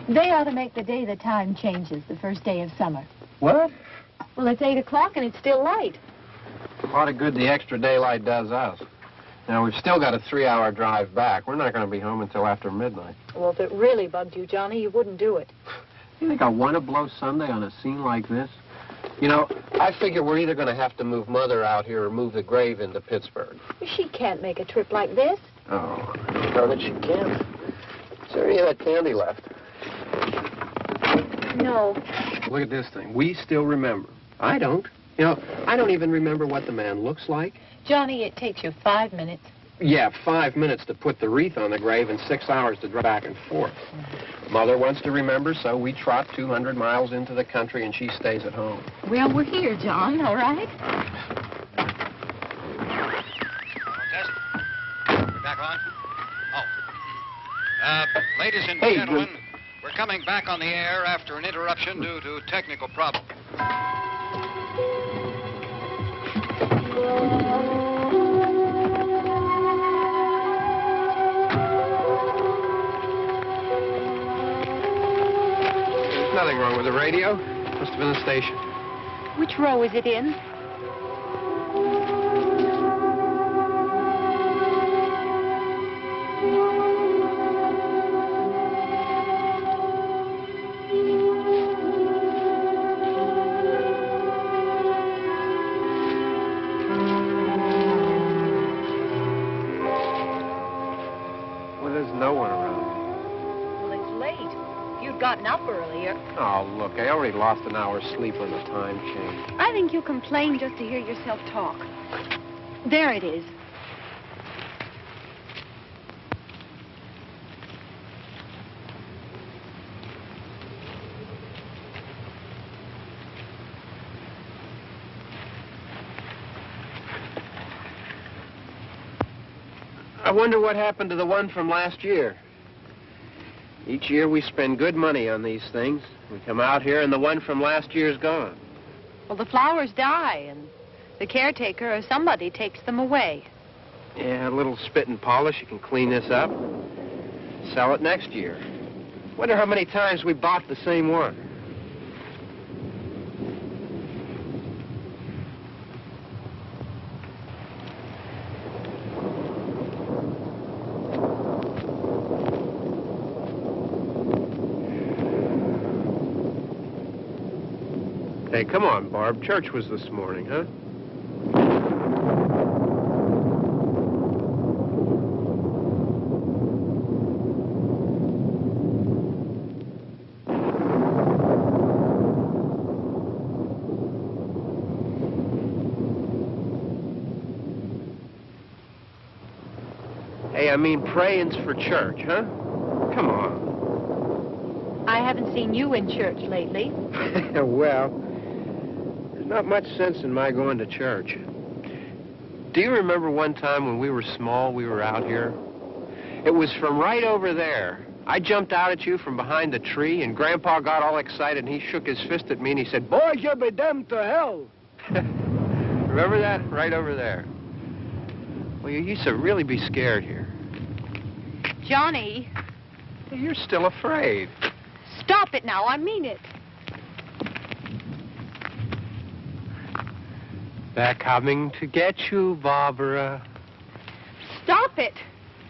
They ought to make the day the time changes, the first day of summer. What? Well, it's 8 o'clock and it's still light. A lot of good the extra daylight does us. Now, we've still got a 3-hour drive back. We're not going to be home until after midnight. Well, if it really bugged you, Johnny, you wouldn't do it. You think I want to blow Sunday on a scene like this? You know, I figure we're either going to have to move Mother out here or move the grave into Pittsburgh. She can't make a trip like this. Oh, I don't know that she can. Is there any of that candy left? No. Look at this thing. We still remember. I don't. You know, I don't even remember what the man looks like. Johnny, it takes you 5 minutes. Yeah, 5 minutes to put the wreath on the grave and 6 hours to drive back and forth. Mother wants to remember, so we trot 200 miles into the country and she stays at home. Well, we're here, John, all right? Test. We're back on? Oh. Ladies and gentlemen, we're coming back on the air after an interruption due to technical problem. There's nothing wrong with the radio. Must have been the station. Which row is it in? Gotten up earlier. Oh, look, I already lost an hour's sleep when the time changed. I think you complain just to hear yourself talk. There it is. I wonder what happened to the one from last year. Each year we spend good money on these things. We come out here and the one from last year's gone. Well, the flowers die and the caretaker or somebody takes them away. Yeah, a little spit and polish. You can clean this up. Sell it next year. Wonder how many times we bought the same one. Hey, come on, Barb. Church was this morning, huh? I mean praying's for church, huh? Come on. I haven't seen you in church lately. Well, there's not much sense in my going to church. Do you remember one time when we were small, we were out here? It was from right over there. I jumped out at you from behind the tree, and Grandpa got all excited, and he shook his fist at me, and he said, "Boys, you'll be damned to hell." Remember that? Right over there. Well, you used to really be scared here. Johnny. You're still afraid. Stop it now. I mean it. They're coming to get you, Barbra. Stop it.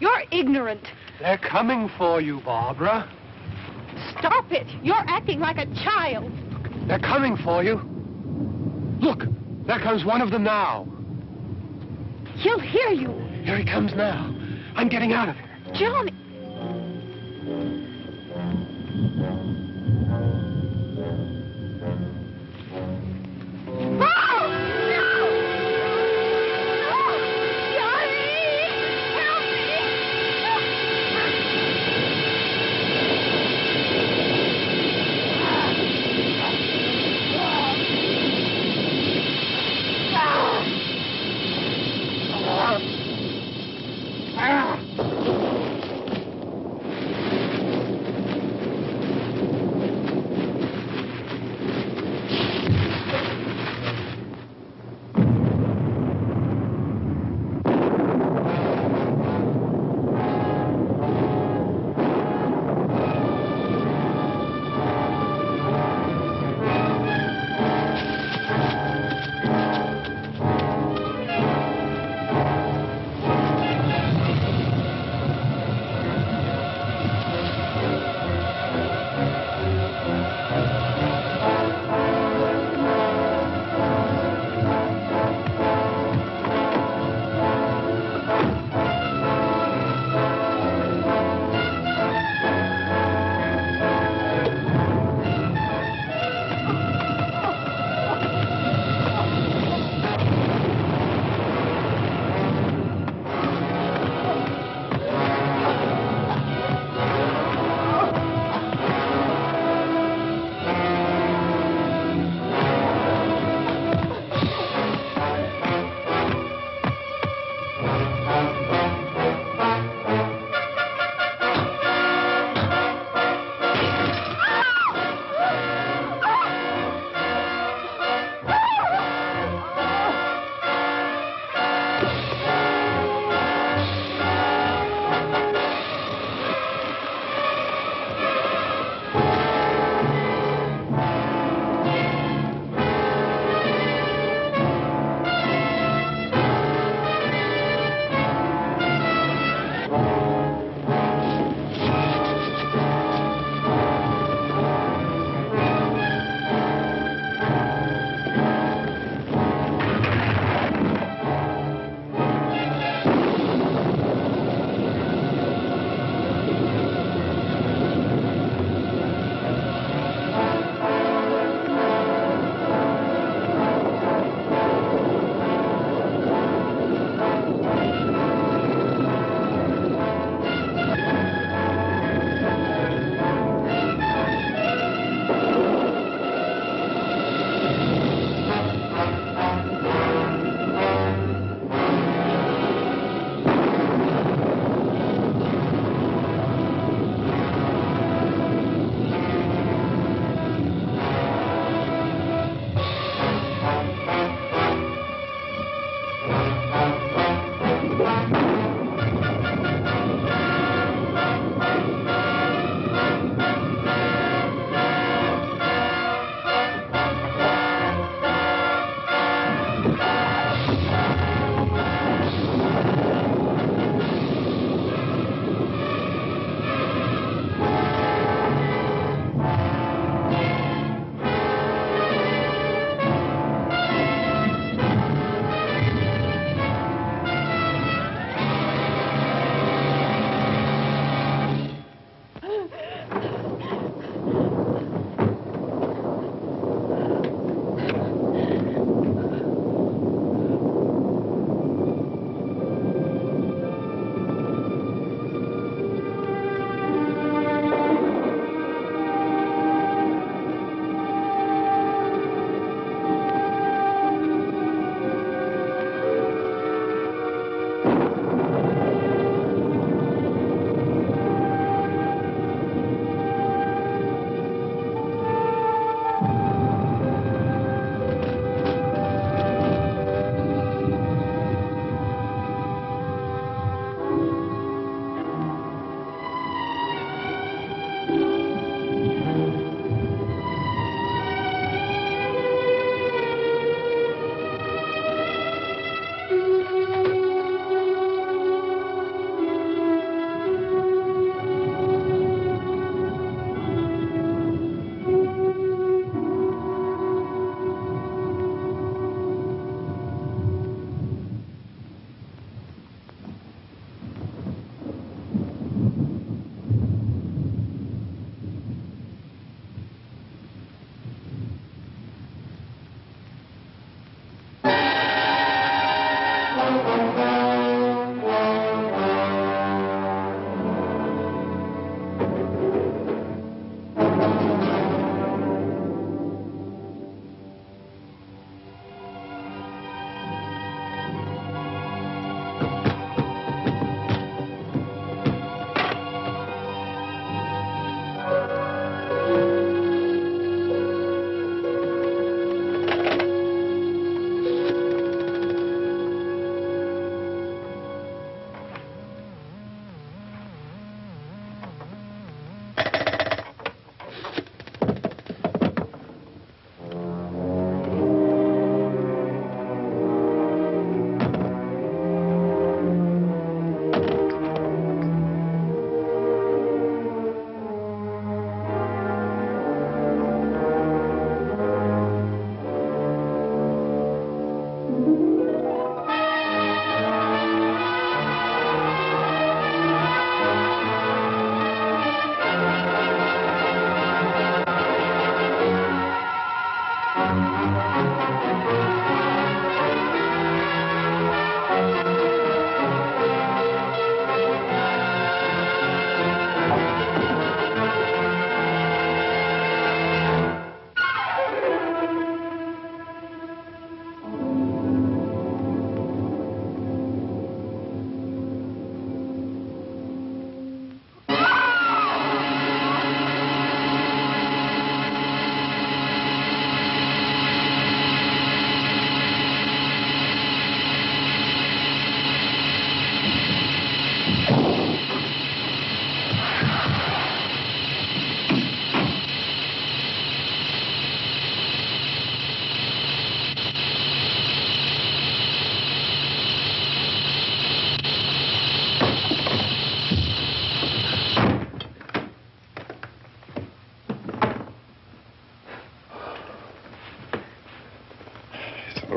You're ignorant. They're coming for you, Barbra. Stop it. You're acting like a child. They're coming for you. Look, there comes one of them now. He'll hear you. Here he comes now. I'm getting out of here. Johnny.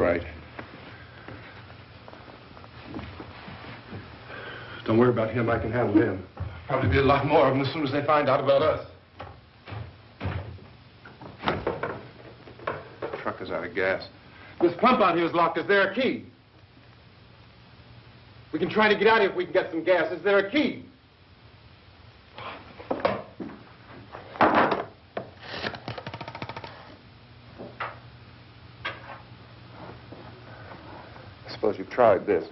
right. Don't worry about him. I can handle him. Probably be a lot more of them as soon as they find out about us. The truck is out of gas. This pump out here is locked. Is there a key? We can try to get out here if we can get some gas. Is there a key? I suppose you've tried this.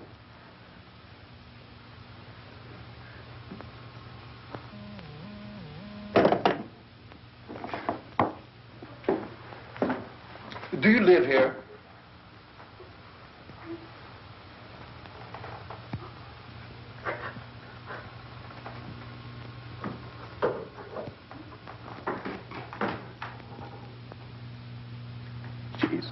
Do you live here? Jesus.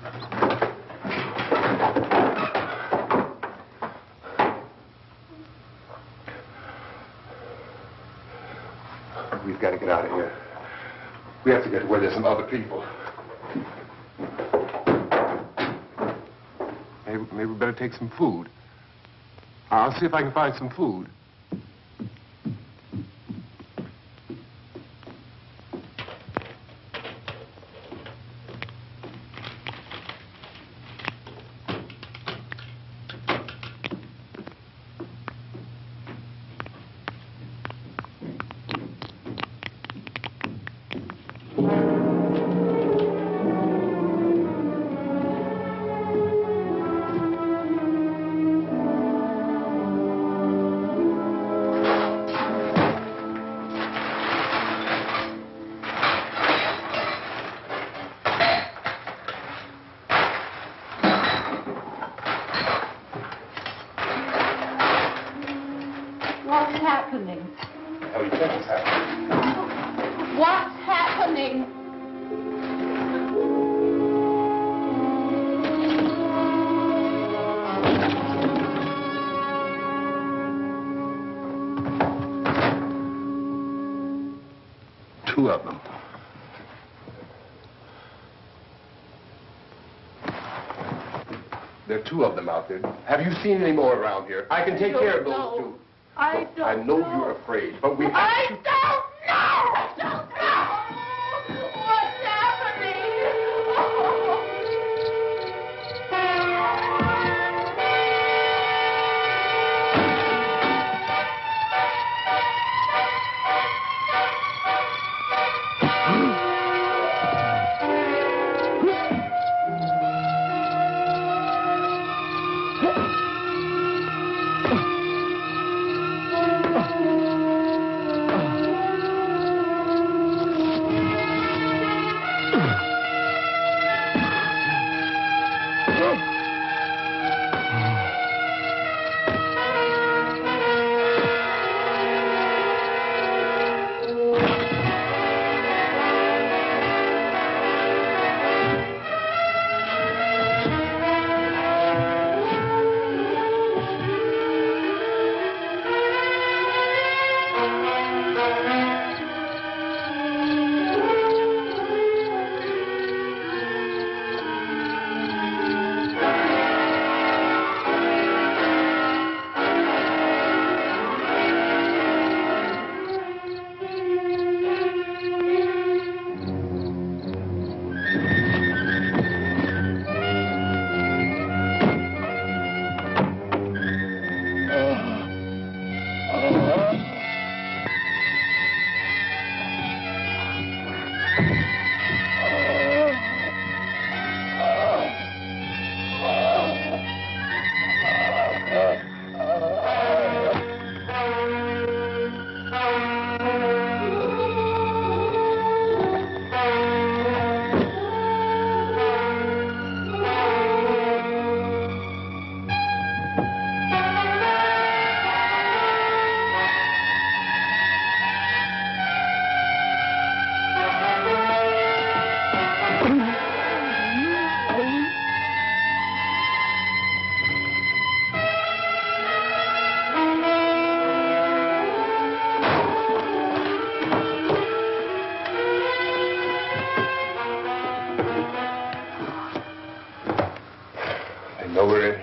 We've got to get out of here. We have to get to where there's some other people. Maybe we better take some food. I'll see if I can find some food. What's happening? What do you think is happening? What's happening? Two of them. There are two of them out there. Have you seen any more around here? I can take care of those two. I don't I know you're afraid, but we have to... I don't know! I don't know! What's happening?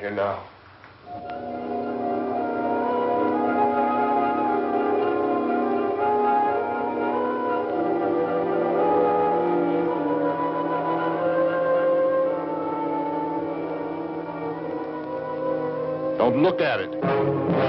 here now. Don't look at it.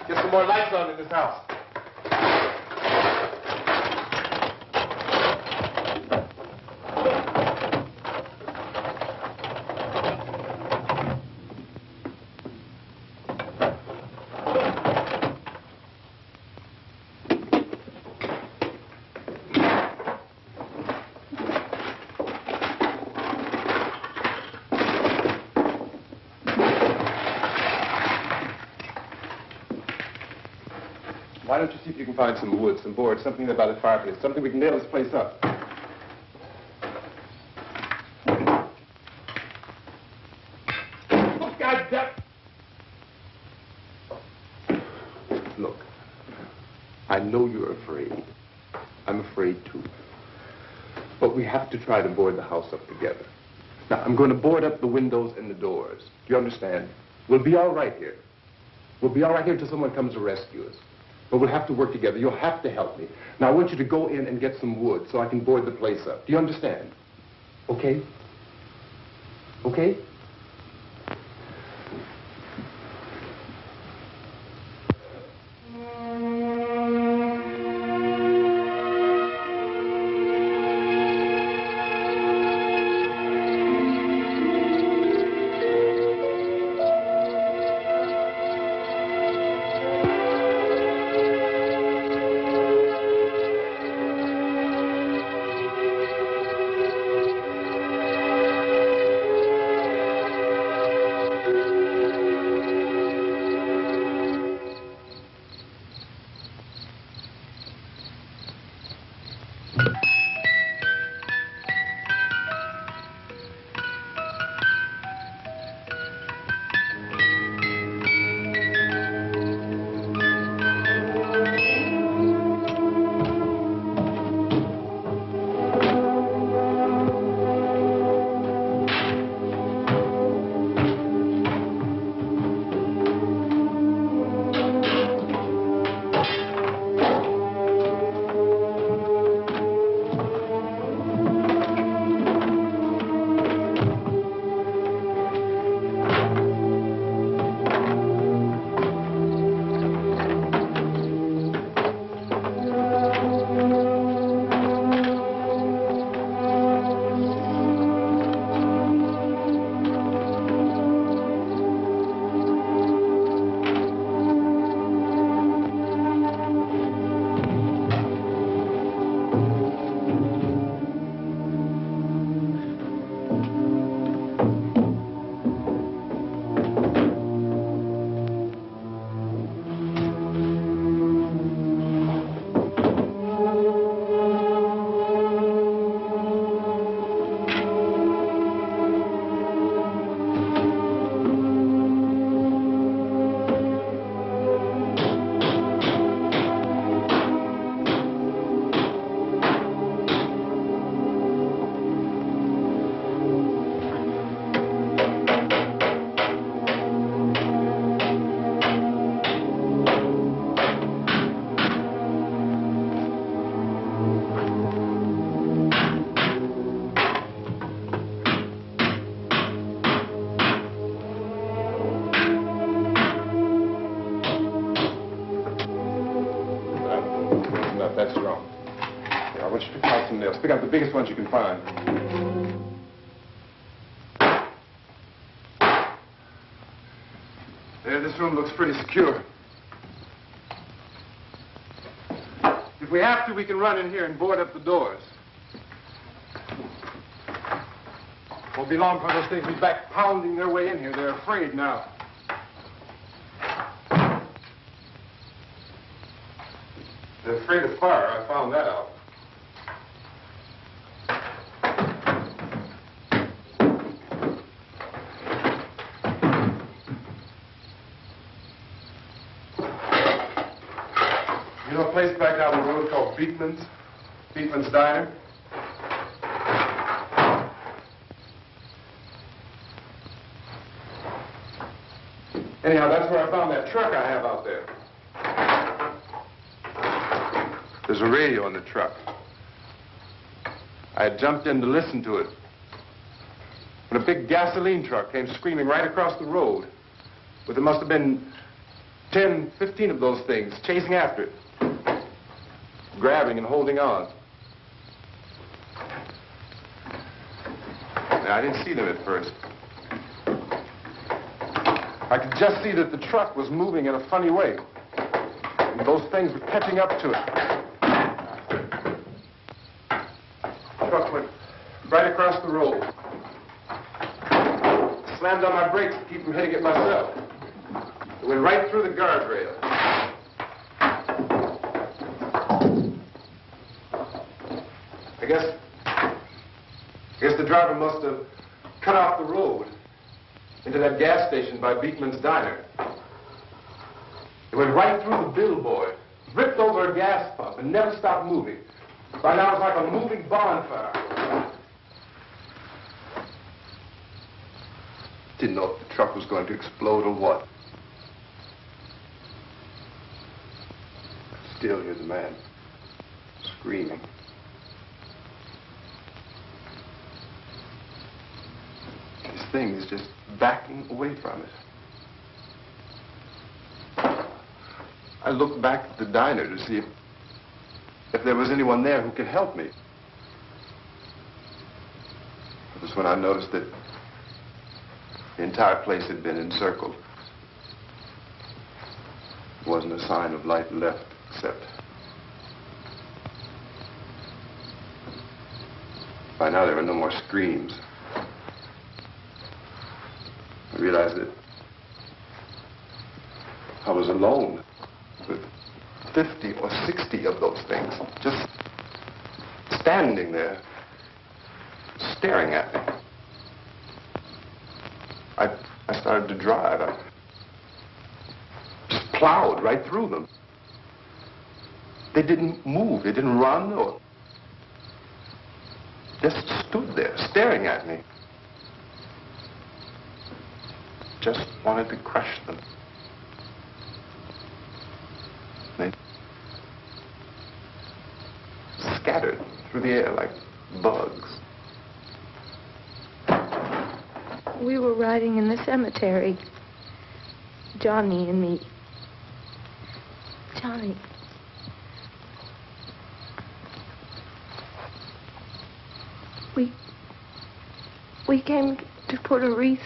Get some more lights on in this house. Why don't you see if you can find some wood, some board, something about the fireplace, something we can nail this place up. Oh, God damn. Look, I know you're afraid. I'm afraid too. But we have to try to board the house up together. Now, I'm going to board up the windows and the doors. Do you understand? We'll be all right here. We'll be all right here until someone comes to rescue us. But we'll have to work together. You'll have to help me. Now, I want you to go in and get some wood so I can board the place up. Do you understand? Okay? Okay? Just pick up the biggest ones you can find. There, this room looks pretty secure. If we have to, we can run in here and board up the doors. Won't be long before those things be back pounding their way in here. They're afraid now. They're afraid of fire. I found that out. You know a place back down the road called Beekman's Diner? Anyhow, that's where I found that truck I have out there. There's a radio in the truck. I had jumped in to listen to it when a big gasoline truck came screaming right across the road. But there must have been 10, 15 of those things chasing after it, grabbing and holding on. Now, I didn't see them at first. I could just see that the truck was moving in a funny way. And those things were catching up to it. The truck went right across the road. Slammed on my brakes to keep from hitting it myself. It went right through the guardrail. I guess the driver must have cut off the road into that gas station by Beekman's Diner. It went right through the billboard, ripped over a gas pump, and never stopped moving. By now, it was like a moving bonfire. Didn't know if the truck was going to explode or what. Still, here's a man screaming. This thing is just backing away from it. I looked back at the diner to see if there was anyone there who could help me. It was when I noticed that the entire place had been encircled. There wasn't a sign of life left except by now there were no more screams. I realized that I was alone with 50 or 60 of those things, just standing there, staring at me. I started to drive. I just plowed right through them. They didn't move. They didn't run or just stood there, staring at me. Just wanted to crush them. They scattered through the air like bugs. We were riding in the cemetery, Johnny and me. Johnny. We came to put a wreath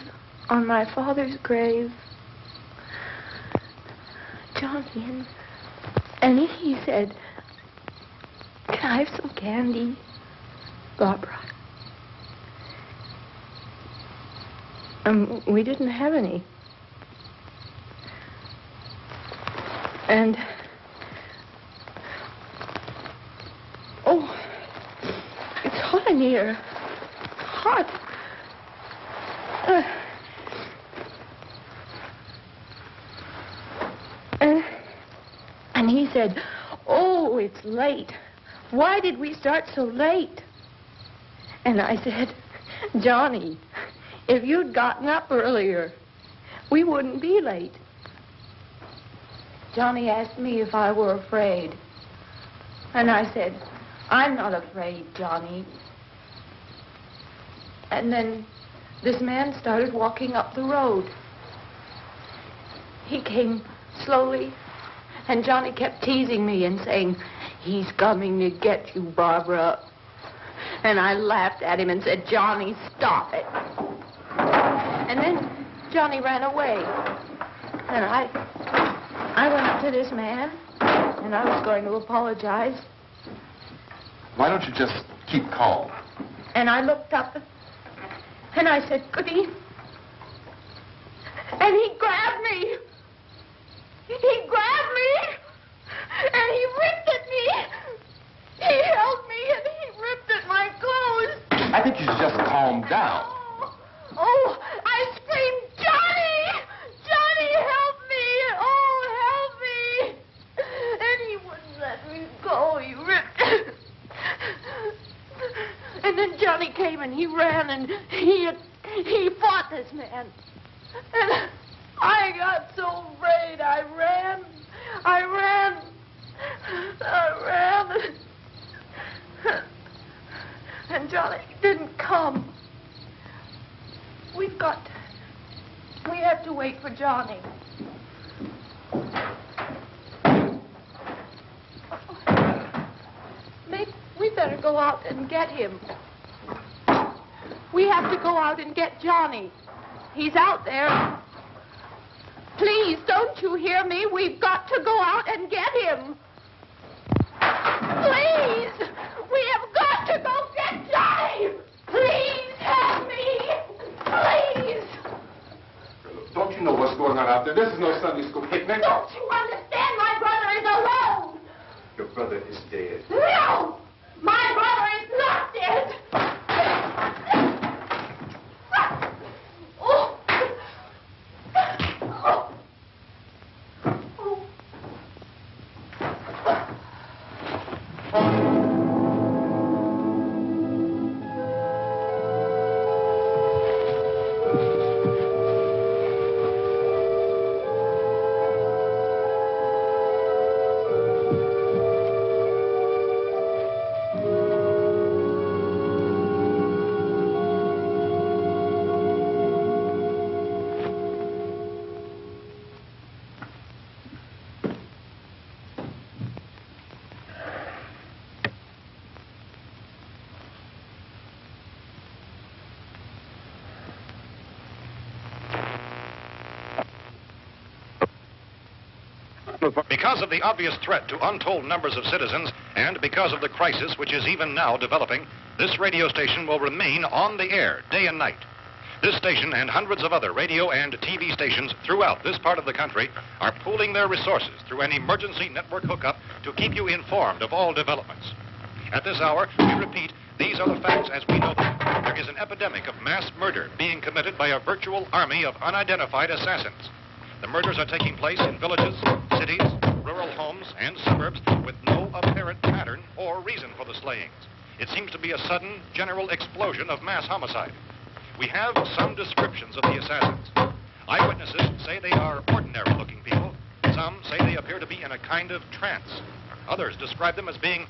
on my father's grave. Johnny, and he said, "Can I have some candy, Barbra?" We didn't have any. And, oh, it's hot in here. Hot. And he said, "Oh, it's late. Why did we start so late?" And I said, "Johnny, if you'd gotten up earlier, we wouldn't be late." Johnny asked me if I were afraid. And I said, "I'm not afraid, Johnny." And then this man started walking up the road. He came slowly, and Johnny kept teasing me and saying, "He's coming to get you, Barbra." And I laughed at him and said, Johnny, stop it. And then Johnny ran away. And I went up to this man, and I was going to apologize. Why don't you just keep calm? And I looked up, and I said, good evening. And he grabbed me. He grabbed me, and he ripped at me. He held me, and he ripped at my clothes. I think you should just calm down. Oh, I screamed, Johnny! Johnny, help me! Oh, help me! And he wouldn't let me go. He ripped. And then Johnny came and he ran and he fought this man. And I got so afraid. I ran. And Johnny didn't come. We have to wait for Johnny. We better go out and get him. We have to go out and get Johnny. He's out there. Please, don't you hear me? We've got to go out and get him. Please! We have got to go get Johnny! Please help me! Please! Don't you know what's going on out there? This is no Sunday school picnic. Don't you understand? My brother is alone! Your brother is dead. No! My brother is not dead! Oh. Because of the obvious threat to untold numbers of citizens, and because of the crisis which is even now developing, this radio station will remain on the air day and night. This station and hundreds of other radio and TV stations throughout this part of the country are pooling their resources through an emergency network hookup to keep you informed of all developments. At this hour, we repeat, these are the facts as we know them. There is an epidemic of mass murder being committed by a virtual army of unidentified assassins. The murders are taking place in villages, cities, rural homes, and suburbs with no apparent pattern or reason for the slayings. It seems to be a sudden, general explosion of mass homicide. We have some descriptions of the assassins. Eyewitnesses say they are ordinary-looking people. Some say they appear to be in a kind of trance. Others describe them as being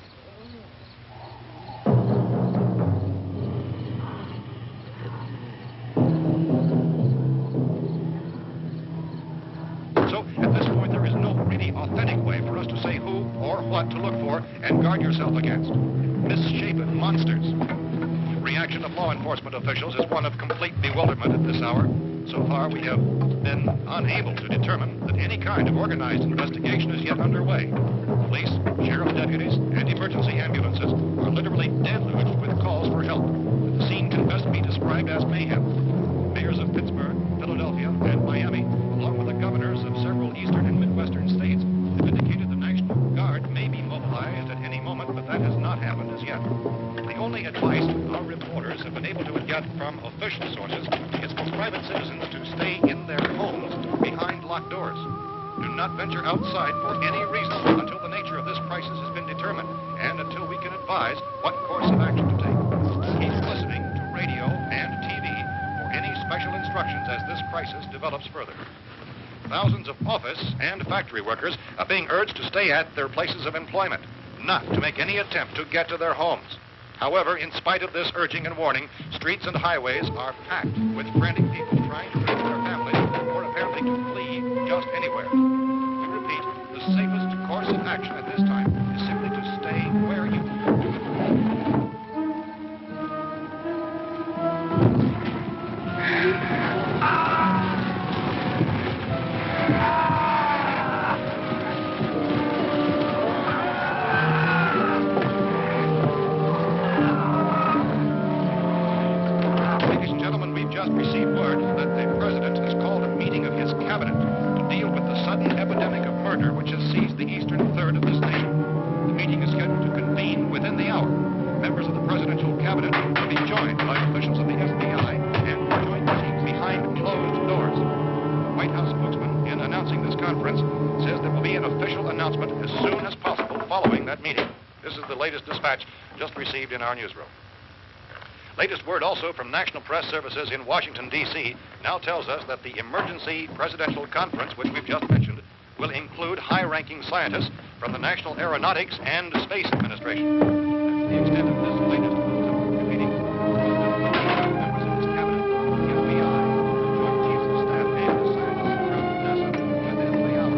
authentic way for us to say who or what to look for and guard yourself against. Misshapen monsters. Reaction of law enforcement officials is one of complete bewilderment at this hour. So far, we have been unable to determine that any kind of organized investigation is yet underway. Police, sheriff deputies, and emergency ambulances are literally deluged with calls for help. The scene can best be described as mayhem. Mayors of Pittsburgh, Philadelphia, and Miami, along with the governors of several eastern and midwestern states, have indicated the National Guard may be mobilized at any moment, but that has not happened as yet. The only advice our reporters have been able to get from official sources is for private citizens to stay in their homes behind locked doors. Do not venture outside for any reason until the nature of this crisis has been determined and until we can advise what course of action to take. Keep listening to radio and TV for any special instructions as this crisis develops further. Thousands of office and factory workers are being urged to stay at their places of employment, not to make any attempt to get to their homes. However, in spite of this urging and warning, streets and highways are packed with frantic people trying to reach their families or apparently to flee just anywhere. We repeat, the safest course of action at this time is simply to stay where you are. In our newsroom. Latest word also from National Press Services in Washington, D.C. now tells us that the emergency presidential conference, which we've just mentioned, will include high-ranking scientists from the National Aeronautics and Space Administration. That's the extent of this latest meeting. Members of this cabinet, the FBI, Joint Chiefs of Staff, and scientists from NASA within the hour.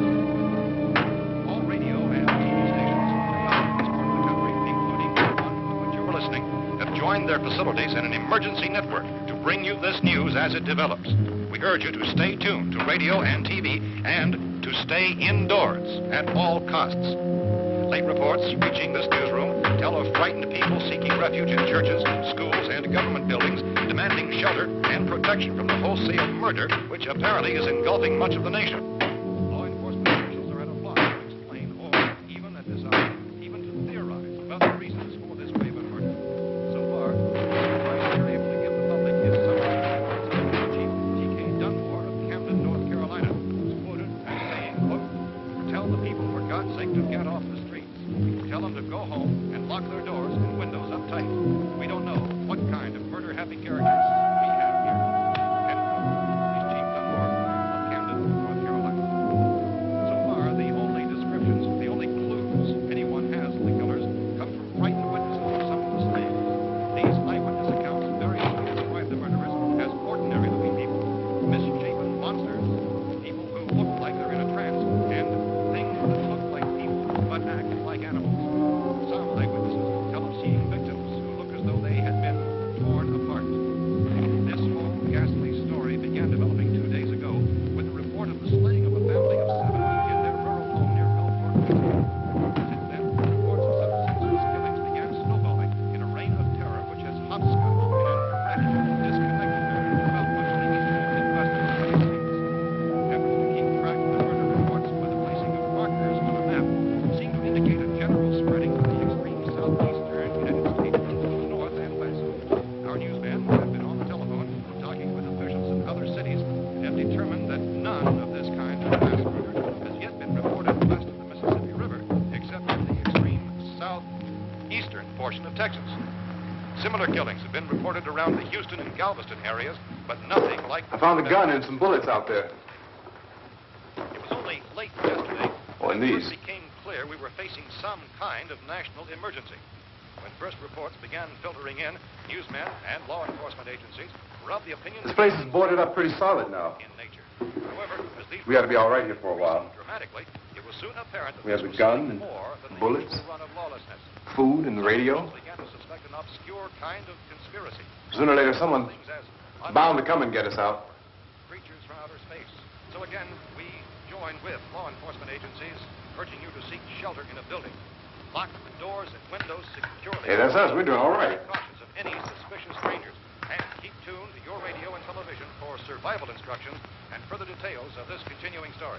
All radio and TV stations throughout this part of the country, including listening, have joined their facilities in an emergency network to bring you this news as it develops. We urge you to stay tuned to radio and TV and to stay indoors at all costs. Late reports reaching this newsroom tell of frightened people seeking refuge in churches, schools, and government buildings, demanding shelter and protection from the wholesale murder which apparently is engulfing much of the nation. Law enforcement officials are at a loss to explain or, even at this hour, even to theorize about the reasons for this wave of murder. So far, the advice they're able to give the public is summary. Chief T.K. Dunmore of Camden, North Carolina, is quoted as saying, quote, "Tell the people, for God's sake, to get off the streets. Tell them to go home and lock their doors and windows up tight. We don't know what kind of murder-happy characters we have here." End quote. This Chief Dunmore of Camden, North Carolina. So far, the only descriptions, the only clues anyone has of the killers come from frightened witnesses of some of the slaves. These eyewitness accounts variously describe the murderers as ordinary-looking people, misshapen monsters, people who look like they're in a trance, and things that look like people but act like animals. Some eyewitnesses tell of seeing victims who look as though they had been torn apart. This whole ghastly story began developing 2 days ago with the report of the slaying of a family of 7 in their rural home near Belfort. Since then, reports of such senseless killings began snowballing in a reign of terror which has hopscotched and erratic, disconnected throughout much of the eastern and western United States. Efforts to keep track of the murder reports with the placing of markers on a map seem to indicate a general spreading of the extreme southeastern United States into the north and west. Our newsmen have been on the telephone talking with officials in other cities and have determined that none of this kind of mass murder has yet been reported west of the Mississippi River, except in the extreme southeastern portion of Texas. Similar killings have been reported around the Houston and Galveston areas, but nothing like... I found a gun and some bullets out there. It was only late yesterday Oh, and when it these. first became clear we were facing some kind of national emergency. When first reports began filtering in, newsmen and law enforcement agencies were of the opinion... This place is boarded up pretty solid now. ...in nature. However, as these... We ought to be all right here for a while. ...dramatically, it was soon apparent that We have this the was gun something and more than the bullets. usual run of lawlessness. Food and the radio. Some began to suspect an obscure kind of conspiracy. Sooner or later, someone's Things as bound to come and get us out. creatures from outer space. So again, we joined with law enforcement agencies, urging you to seek shelter in a building. Lock the doors and windows securely. Hey, that's us. We're doing all right. Take cautious of any suspicious strangers. And keep tuned to your radio and television for survival instructions and further details of this continuing story.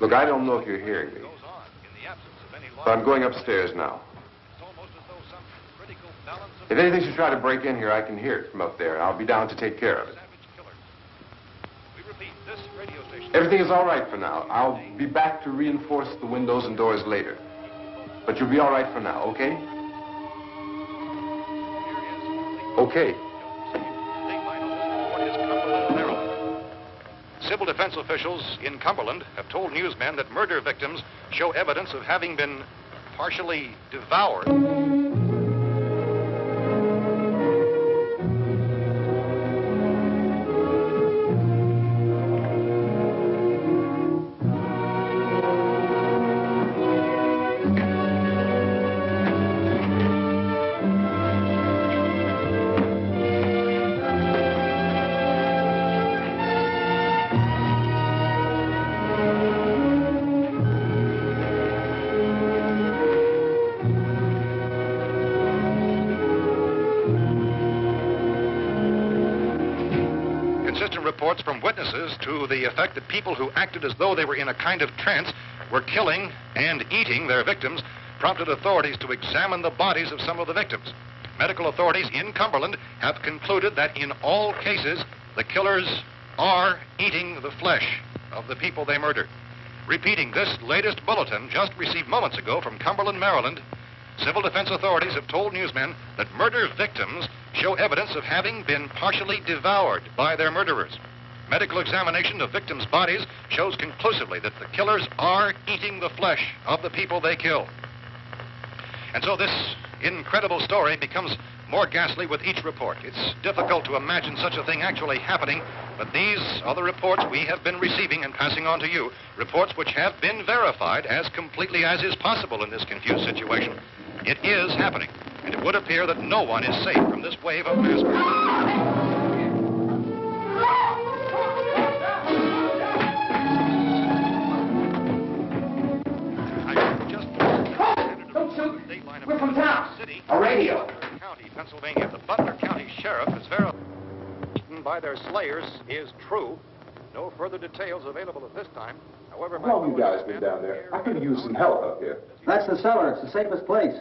Look, I don't know if you're hearing me, It goes on in the absence of any law. but I'm going upstairs now. It's almost as though some critical balance of If anything should try to break in here, I can hear it from up there, and I'll be down to take care of it. savage killers. We repeat, this radio station... Everything is all right for now. I'll be back to reinforce the windows and doors later. But you'll be all right for now, okay? Okay. Civil defense officials in Cumberland have told newsmen that murder victims show evidence of having been partially devoured. inconsistent reports from witnesses to the effect that people who acted as though they were in a kind of trance were killing and eating their victims prompted authorities to examine the bodies of some of the victims. Medical authorities in Cumberland have concluded that in all cases, the killers are eating the flesh of the people they murdered. Repeating this latest bulletin just received moments ago from Cumberland, Maryland, civil defense authorities have told newsmen that murder victims show evidence of having been partially devoured by their murderers. Medical examination of victims' bodies shows conclusively that the killers are eating the flesh of the people they kill. And so this incredible story becomes more ghastly with each report. It's difficult to imagine such a thing actually happening, but these are the reports we have been receiving and passing on to you, reports which have been verified as completely as is possible in this confused situation. It is happening, and it would appear that no one is safe from this wave of mass murder. We're from town. A radio. County, Pennsylvania. The Butler County Sheriff is verified by their slayers is true. No further details available at this time. However, How long you guys been down there? I could use some help up here. That's the cellar. It's the safest place.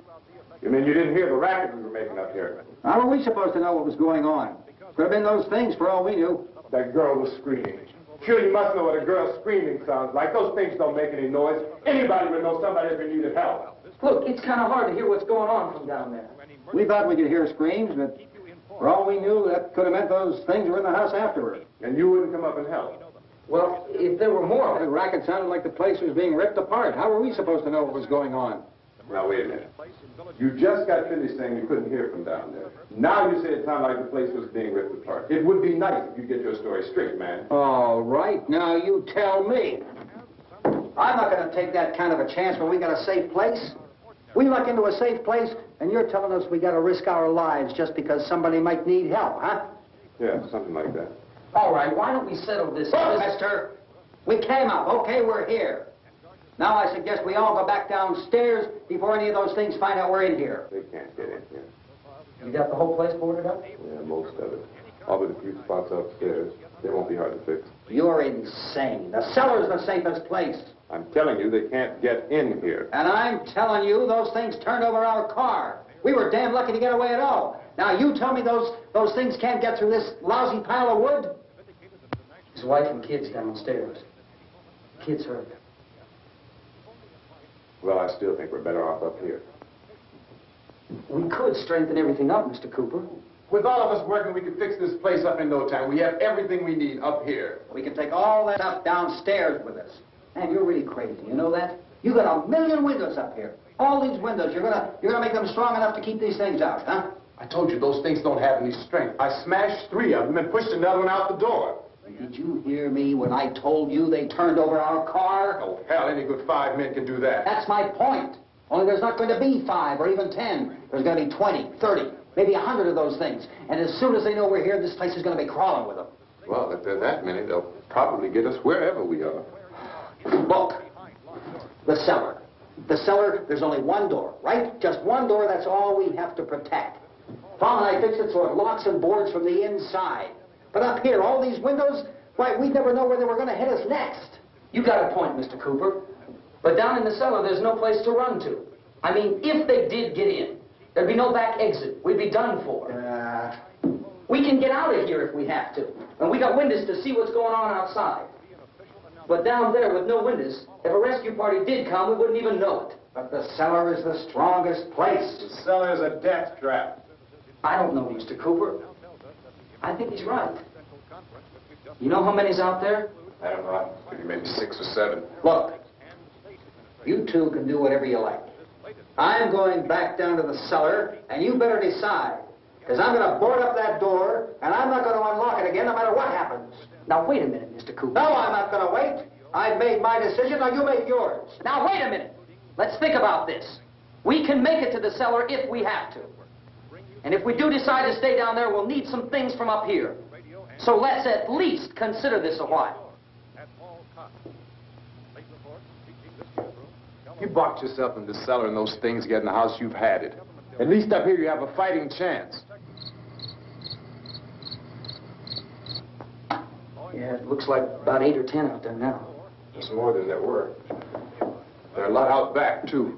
You mean you didn't hear the racket we were making up here? How were we supposed to know what was going on? Could have been those things for all we knew. That girl was screaming. Sure, you must know what a girl screaming sounds like. Those things don't make any noise. Anybody would know somebody ever needed help. Look, it's kind of hard to hear what's going on from down there. We thought we could hear screams, but for all we knew, that could have meant those things were in the house afterward. And you wouldn't come up and help? Well, if there were more... The racket sounded like the place was being ripped apart. How were we supposed to know what was going on? Now, wait a minute. You just got finished saying you couldn't hear from down there. Now you say it sounded like the place was being ripped apart. It would be nice if you get your story straight, man. All right, now you tell me. I'm not going to take that kind of a chance when we got a safe place. We luck into a safe place, and you're telling us we got to risk our lives just because somebody might need help, huh? Yeah, something like that. All right, why don't we settle this? Look, mister, we came up. Okay, we're here. Now I suggest we all go back downstairs before any of those things find out we're in here. They can't get in here. You got the whole place boarded up? Yeah, most of it. All but a few spots upstairs. They won't be hard to fix. You're insane. The cellar's the safest place. I'm telling you, they can't get in here. And I'm telling you, those things turned over our car. We were damn lucky to get away at all. Now you tell me those things can't get through this lousy pile of wood? His wife and kids downstairs. Kids hurt. Well, I still think we're better off up here. We could strengthen everything up, Mr. Cooper. With all of us working, we could fix this place up in no time. We have everything we need up here. We can take all that stuff downstairs with us. Man, you're really crazy. You know that? You got 1 million windows up here. All these windows, you're gonna make them strong enough to keep these things out, huh? I told you those things don't have any strength. I smashed 3 of them and pushed another one out the door. Did you hear me when I told you they turned over our car? Oh, hell, any good 5 men can do that. That's my point. Only there's not going to be 5 or even 10. There's going to be 20, 30, maybe 100 of those things. And as soon as they know we're here, this place is going to be crawling with them. Well, if there are that many, they'll probably get us wherever we are. Look, the cellar. The cellar, there's only one door, right? Just one door, that's all we have to protect. Tom and I fixed it so it locks and boards from the inside. But up here, all these windows, why, we'd never know where they were going to hit us next. You got a point, Mr. Cooper. But down in the cellar, there's no place to run to. I mean, if they did get in, there'd be no back exit. We'd be done for. We can get out of here if we have to. And we got windows to see what's going on outside. But down there with no windows, if a rescue party did come, we wouldn't even know it. But the cellar is the strongest place. The cellar is a death trap. I don't know, Mr. Cooper. I think he's right. You know how many's out there? I don't know. Maybe 6 or 7. Look, you two can do whatever you like. I'm going back down to the cellar, and you better decide. Because I'm going to board up that door, and I'm not going to unlock it again no matter what happens. Now, wait a minute, Mr. Cooper. No, I'm not going to wait. I've made my decision, now you make yours. Now, wait a minute. Let's think about this. We can make it to the cellar if we have to. And if we do decide to stay down there, we'll need some things from up here. So let's at least consider this a while. You boxed yourself in the cellar and those things get in the house, you've had it. At least up here you have a fighting chance. Yeah, it looks like about 8 or 10 out there now. There's more than there were. There are a lot out back, too.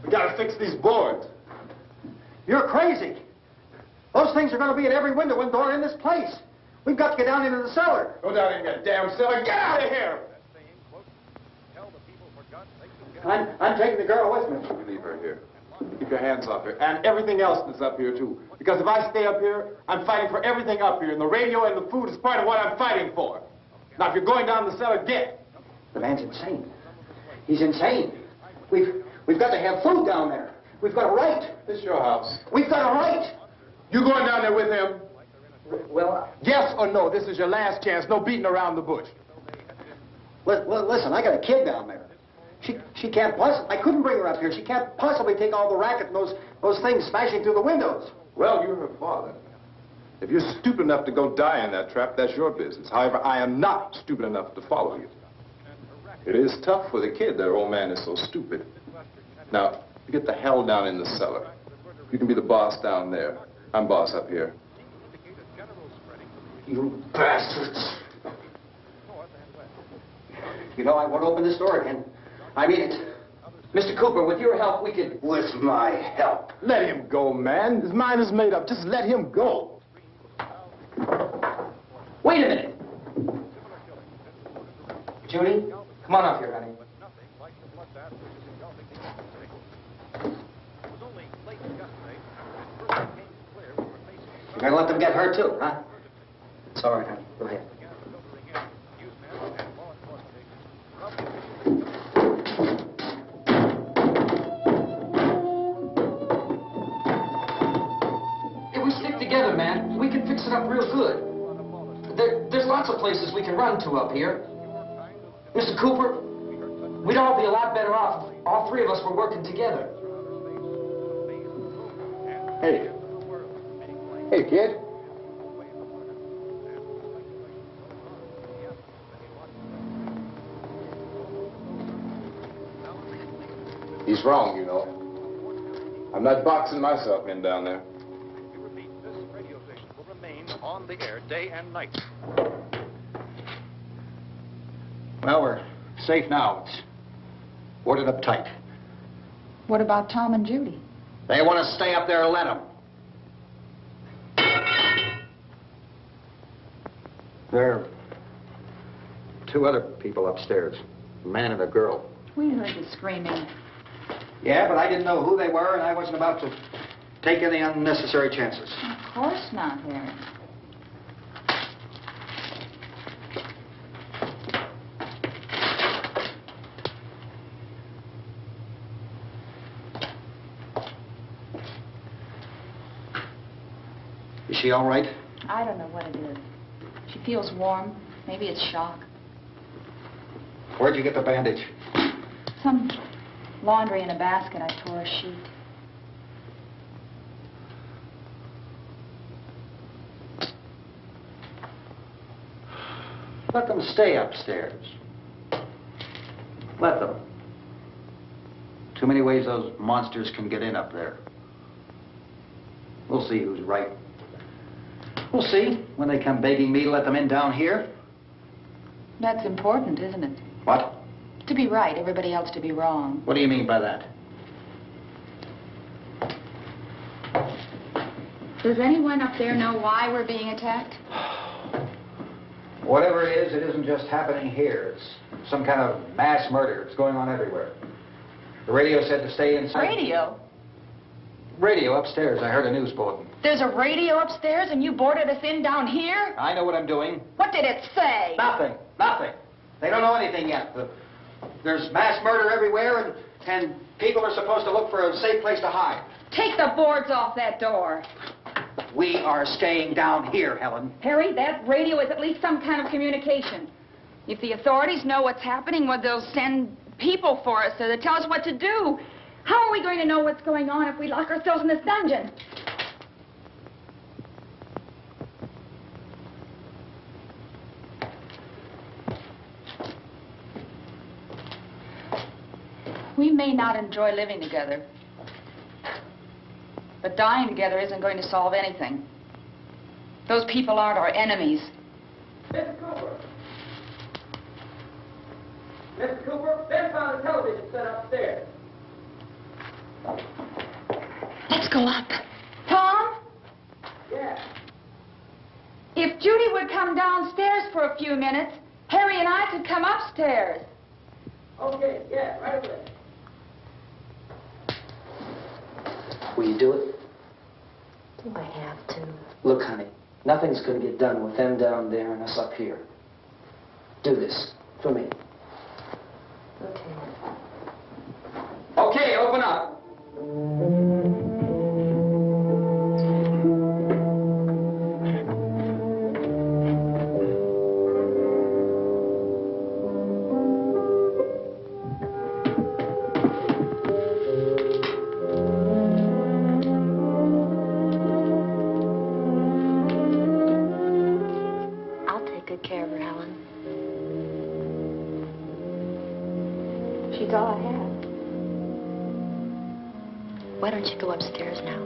We gotta fix these boards. You're crazy. Those things are going to be at every window and door in this place. We've got to get down into the cellar. Go down in that damn cellar. Get out of here! I'm taking the girl with me. You leave her here. Keep your hands off her. And everything else that's up here, too. Because if I stay up here, I'm fighting for everything up here. And the radio and the food is part of what I'm fighting for. Now, if you're going down the cellar, get. The man's insane. He's insane. We've got to have food down there. We've got a right. This is your house. We've got a right. You going down there with him? Well, yes or no? This is your last chance. No beating around the bush. well, listen, I got a kid down there. She can't possibly, I couldn't bring her up here. She can't possibly take all the racket and those things smashing through the windows. Well, you're her father. If you're stupid enough to go die in that trap, that's your business. However, I am not stupid enough to follow you. It is tough for the kid. Their old man is so stupid. Now, you get the hell down in the cellar. You can be the boss down there. I'm boss up here. You bastards. You know, I won't open this door again. I mean it. Mr. Cooper, with your help, we could... With my help. Let him go, man. His mind is made up. Just let him go. Wait a minute. Judy, come on up here, honey. You're going to let them get hurt, too, huh? It's all right, honey. Go ahead. If we stick together, man, we can fix it up real good. There's lots of places we can run to up here. Mr. Cooper, we'd all be a lot better off if all three of us were working together. Hey. Hey, kid. He's wrong, you know. I'm not boxing myself in down there. We repeat, this radio station will remain on the air day and night. Well, we're safe now. It's boarded up tight. What about Tom and Judy? They want to stay up there, let them. There are two other people upstairs, a man and a girl. We heard the screaming. Yeah, but I didn't know who they were, and I wasn't about to take any unnecessary chances. Of course not, Harry. Is she all right? I don't know what it is. She feels warm. Maybe it's shock. Where'd you get the bandage? Some laundry in a basket. I tore a sheet. Let them stay upstairs. Let them. Too many ways those monsters can get in up there. We'll see who's right. We'll see when they come begging me to let them in down here. That's important, isn't it? What? To be right, everybody else to be wrong. What do you mean by that? Does anyone up there know why we're being attacked? Whatever it isn't just happening here. It's some kind of mass murder. It's going on everywhere. The radio said to stay inside. Radio? Radio upstairs. I heard a news bulletin. There's a radio upstairs and you boarded us in down here? I know what I'm doing. What did it say? Nothing. Nothing. They don't know anything yet. There's mass murder everywhere, and people are supposed to look for a safe place to hide. Take the boards off that door. We are staying down here, Helen. Harry, that radio is at least some kind of communication. If the authorities know what's happening, well, they'll send people for us so they'll tell us what to do. How are we going to know what's going on if we lock ourselves in this dungeon? We may not enjoy living together, but dying together isn't going to solve anything. Those people aren't our enemies. Mr. Cooper! Mr. Cooper, Ben found a television set upstairs. Let's go up. Tom? Yeah. If Judy would come downstairs for a few minutes, Harry and I could come upstairs. Okay, yeah, right away. Will you do it? Do I have to? Look, honey, nothing's going to get done with them down there and us up here. Do this for me. Okay. Okay, open up. I'll take good care of her, Helen. She's all I have. Why don't you go upstairs now?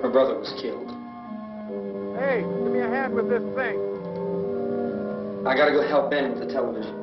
Her brother was killed. Hey, give me a hand with this thing. I gotta go help Ben with the television.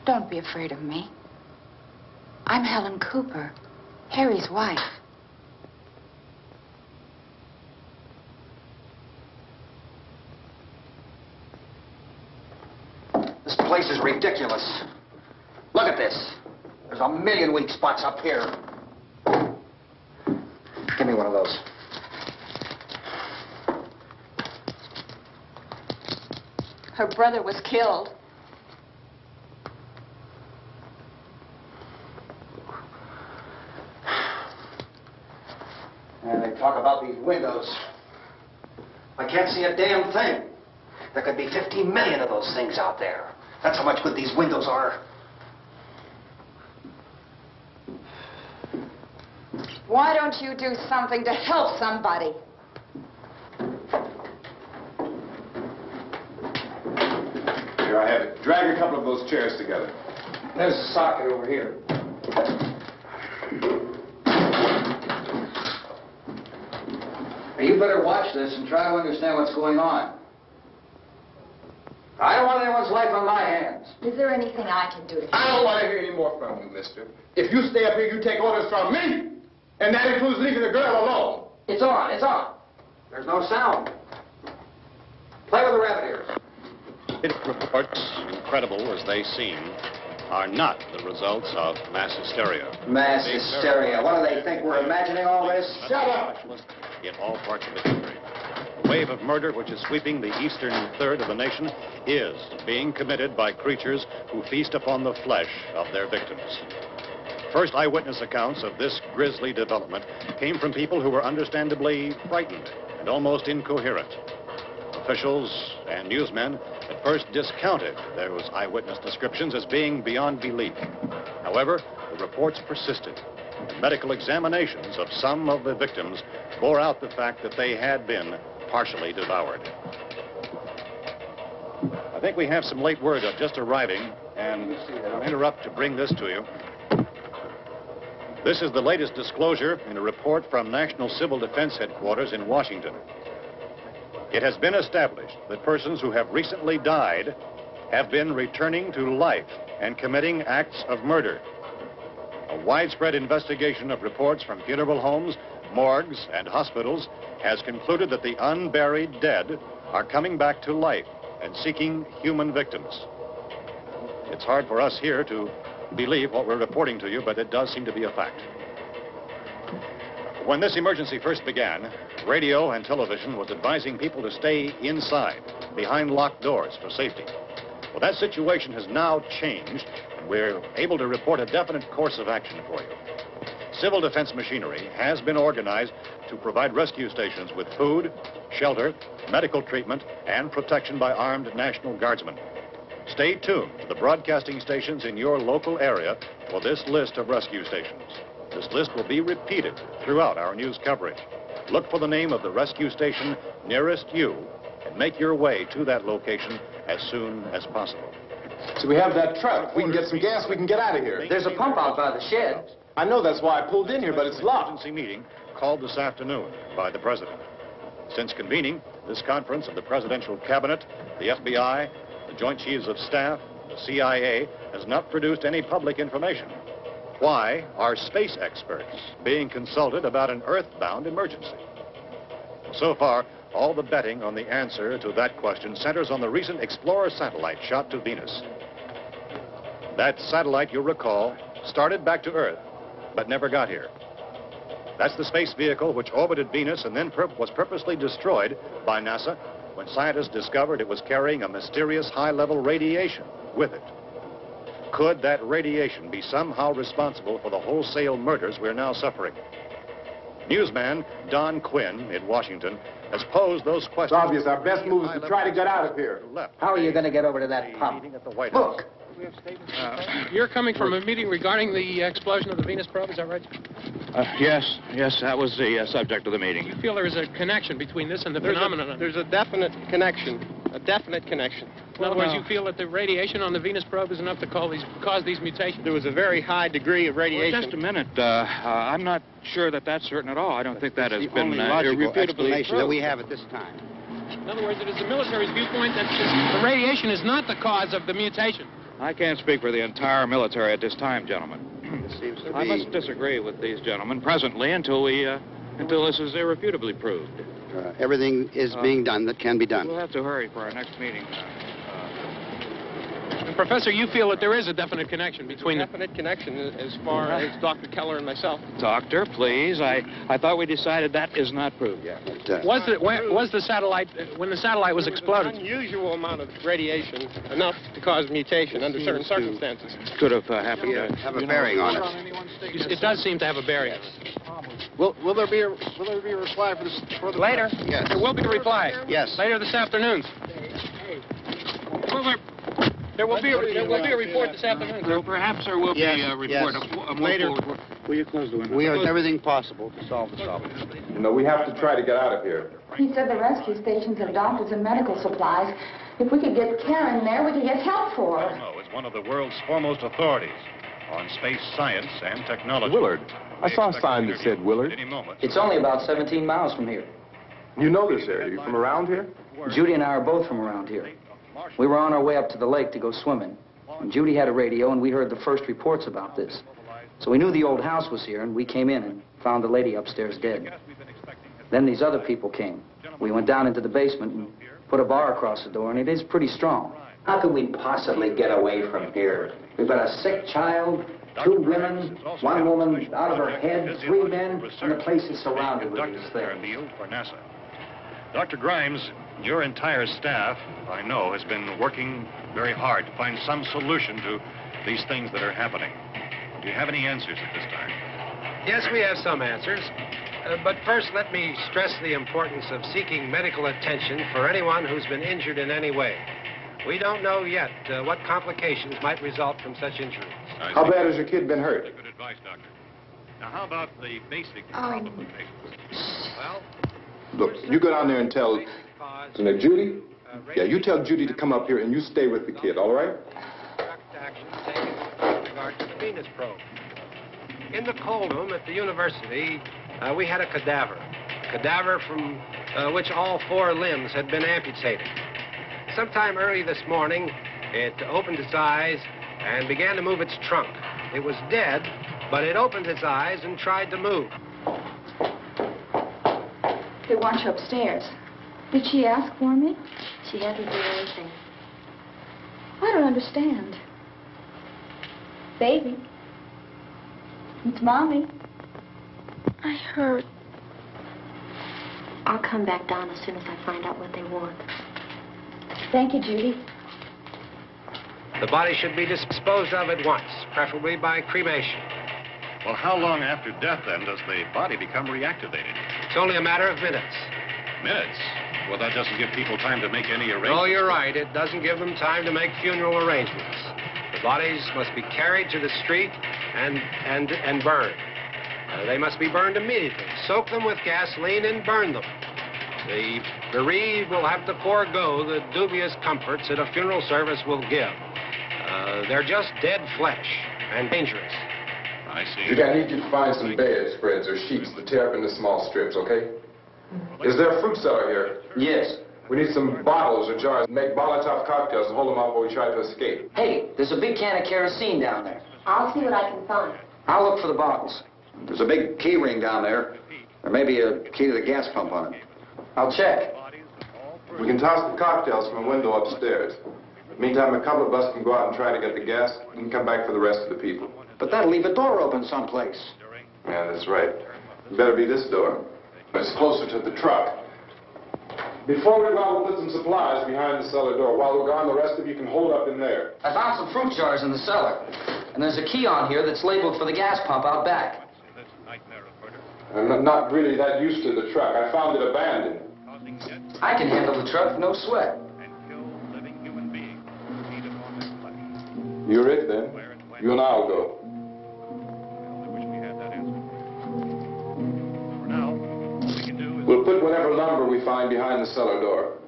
Don't be afraid of me. I'm Helen Cooper, Harry's wife. This place is ridiculous. Look at this. There's a million weak spots up here. Give me one of those. Her brother was killed. And they talk about these windows. I can't see a damn thing. There could be 15 million of those things out there. That's how much good these windows are. Why don't you do something to help somebody? Here, I have it. Drag a couple of those chairs together. There's a socket over here. You better watch this and try to understand what's going on. I don't want anyone's life on my hands. Is there anything I can do to help? I don't want to hear any more from you, mister. If you stay up here, you take orders from me. And that includes leaving the girl alone. It's on, it's on. There's no sound. Play with the rabbit ears. Reports, incredible as they seem, are not the results of mass hysteria. Mass hysteria. What do they think? We're imagining all this? Shut up! In all parts of the country. The wave of murder which is sweeping the eastern third of the nation is being committed by creatures who feast upon the flesh of their victims. First eyewitness accounts of this grisly development came from people who were understandably frightened and almost incoherent. Officials and newsmen at first discounted those eyewitness descriptions as being beyond belief. However, the reports persisted. And medical examinations of some of the victims bore out the fact that they had been partially devoured. I think we have some late word just arriving, and I'll interrupt to bring this to you. This is the latest disclosure in a report from National Civil Defense Headquarters in Washington. It has been established that persons who have recently died have been returning to life and committing acts of murder. A widespread investigation of reports from funeral homes, morgues, and hospitals has concluded that the unburied dead are coming back to life and seeking human victims. It's hard for us here to believe what we're reporting to you, but it does seem to be a fact. When this emergency first began, radio and television was advising people to stay inside, behind locked doors for safety. Well, that situation has now changed, and we're able to report a definite course of action for you. Civil defense machinery has been organized to provide rescue stations with food, shelter, medical treatment, and protection by armed National Guardsmen. Stay tuned to the broadcasting stations in your local area for this list of rescue stations. This list will be repeated throughout our news coverage. Look for the name of the rescue station nearest you and make your way to that location as soon as possible. So we have that truck. If we can get some gas, we can get out of here. There's a pump out by the shed. I know, that's why I pulled in here, but it's locked. Emergency meeting called this afternoon by the President. Since convening this conference of the Presidential Cabinet, the FBI, the Joint Chiefs of Staff, the CIA has not produced any public information. Why are space experts being consulted about an earthbound emergency? So far, all the betting on the answer to that question centers on the recent Explorer satellite shot to Venus. That satellite, you'll recall, started back to Earth, but never got here. That's the space vehicle which orbited Venus and then was purposely destroyed by NASA when scientists discovered it was carrying a mysterious high-level radiation with it. Could that radiation be somehow responsible for the wholesale murders we're now suffering? Newsman Don Quinn in Washington has posed those questions. It's obvious our best move is to try to get out of here. How are you going to get over to that pump? Look! You're coming from a meeting regarding the explosion of the Venus probe, is that right? Yes, that was the subject of the meeting. You feel there is a connection between this and the phenomenon? There's a definite connection. In other words, you feel that the radiation on the Venus probe is enough to cause these mutations? There was a very high degree of radiation. Well, just a minute. I'm not sure that that's certain at all. I don't think that has been irrefutably explanation that we have at this time. In other words, it is the military's viewpoint that the radiation is not the cause of the mutation. I can't speak for the entire military at this time, gentlemen. I must disagree with these gentlemen presently until this is irrefutably proved. Everything is being done that can be done. We'll have to hurry for our next meeting. And Professor, you feel that there is a definite connection between definite connection as far as Dr. Keller and myself. Doctor, please. I thought we decided that is not proved yet. Was the satellite, when the satellite was exploded? An unusual amount of radiation, enough to cause mutation under certain circumstances. Could have happened. Have a bearing on it. It does seem to have a bearing. Will there be a reply for the later? Yes. There will be a reply. Yes. Later this afternoon. There will be a report this afternoon. Perhaps there will be a report. Yes. Later. Will you close the window? We are doing everything possible to solve the problem. You know, we have to try to get out of here. He said the rescue stations have doctors and medical supplies. If we could get care in there, we could get help for her. No, it's one of the world's foremost authorities on space science and technology. Willard. I saw a sign that said Willard. Any moment. It's only about 17 miles from here. You know this area. You from around here? Judy and I are both from around here. We were on our way up to the lake to go swimming. And Judy had a radio, and we heard the first reports about this. So we knew the old house was here, and we came in and found the lady upstairs dead. Then these other people came. We went down into the basement and put a bar across the door, and it is pretty strong. How could we possibly get away from here? We've got a sick child, 2 women, 1 woman out of her head, 3 men, and the place is surrounded with these things. For NASA. Dr. Grimes, your entire staff, I know, has been working very hard to find some solution to these things that are happening. Do you have any answers at this time? Yes, we have some answers. But first, let me stress the importance of seeking medical attention for anyone who's been injured in any way. We don't know yet what complications might result from such injuries. How bad has your kid been hurt? Good advice, Doctor. Now, how about the basic problem of patients? Well, Look, you go down there and tell... Now, Judy? Yeah, you tell Judy to come up here and you stay with the kid, all right? direct action taken with regard to the Venus probe. In the cold room at the university, we had a cadaver from which all 4 limbs had been amputated. Sometime early this morning, it opened its eyes and began to move its trunk. It was dead, but it opened its eyes and tried to move. They want you upstairs. Did she ask for me? She hasn't done anything. I don't understand. Baby. It's Mommy. I heard. I'll come back down as soon as I find out what they want. Thank you, Judy. The body should be disposed of at once, preferably by cremation. Well, how long after death, then, does the body become reactivated? It's only a matter of minutes. Minutes? Well, that doesn't give people time to make any arrangements. Oh, you're right. It doesn't give them time to make funeral arrangements. The bodies must be carried to the street and burned. They must be burned immediately. Soak them with gasoline and burn them. The bereaved will have to forego the dubious comforts that a funeral service will give. They're just dead flesh and dangerous. I see. Judy, I need you to find some bedspreads or sheets to tear up into small strips, okay? Is there a fruit cellar here? Yes. We need some bottles or jars. Make Molotov cocktails and hold them out while we try to escape. Hey, there's a big can of kerosene down there. I'll see what I can find. I'll look for the bottles. There's a big key ring down there. There may be a key to the gas pump on it. I'll check. We can toss the cocktails from a window upstairs. Meantime, a couple of us can go out and try to get the gas and come back for the rest of the people. But that'll leave a door open someplace. Yeah, that's right. It better be this door. It's closer to the truck. Before we go out, we'll put some supplies behind the cellar door. While we're gone, the rest of you can hold up in there. I found some fruit jars in the cellar. And there's a key on here that's labeled for the gas pump out back. I'm not really that used to the truck. I found it abandoned. I can handle the truck, no sweat. You're it, then. You and I'll go. We'll put whatever lumber we find behind the cellar door.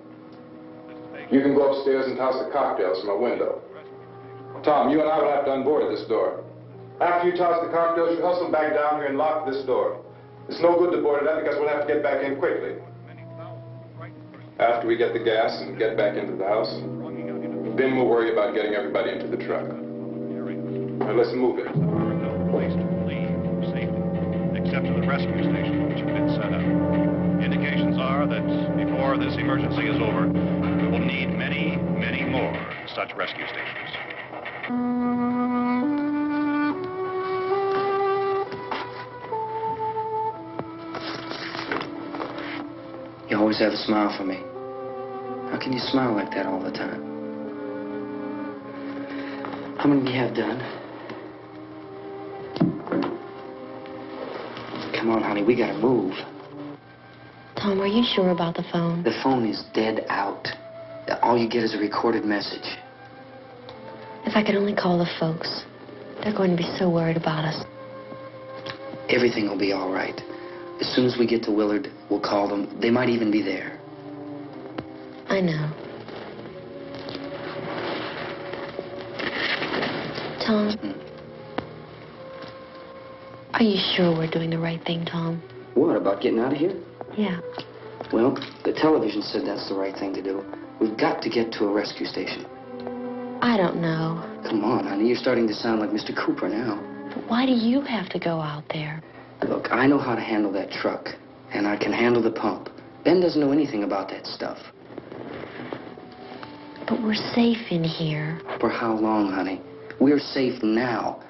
You can go upstairs and toss the cocktails from a window. Tom, you and I will have to unboard this door. After you toss the cocktails, you hustle back down here and lock this door. It's no good to board it up because we'll have to get back in quickly. After we get the gas and get back into the house, then we'll worry about getting everybody into the truck. Now let's move it. Place to leave safely, except to the rescue station, which have been set up. Indications are that before this emergency is over, we will need many, many more such rescue stations. You always have a smile for me. How can you smile like that all the time? How many do you have done? Come on, honey, we gotta move. Tom, are you sure about the phone? The phone is dead out. All you get is a recorded message. If I could only call the folks. They're going to be so worried about us. Everything will be all right. As soon as we get to Willard, we'll call them. They might even be there. I know. Tom? Are you sure we're doing the right thing, Tom? What, about getting out of here? Yeah. Well, the television said that's the right thing to do. We've got to get to a rescue station. I don't know. Come on, honey. You're starting to sound like Mr. Cooper now. But why do you have to go out there? Look, I know how to handle that truck, and I can handle the pump. Ben doesn't know anything about that stuff. But we're safe in here. For how long, honey? We're safe now.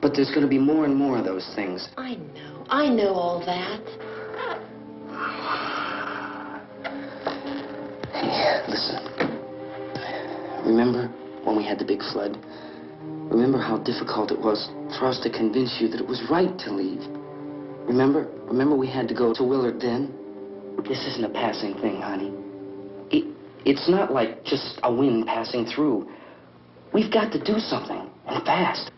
But there's going to be more and more of those things. I know. I know all that. Hey, listen. Remember when we had the big flood? Remember how difficult it was for us to convince you that it was right to leave? Remember? Remember we had to go to Willard then? This isn't a passing thing, honey. It's not like just a wind passing through. We've got to do something, and fast.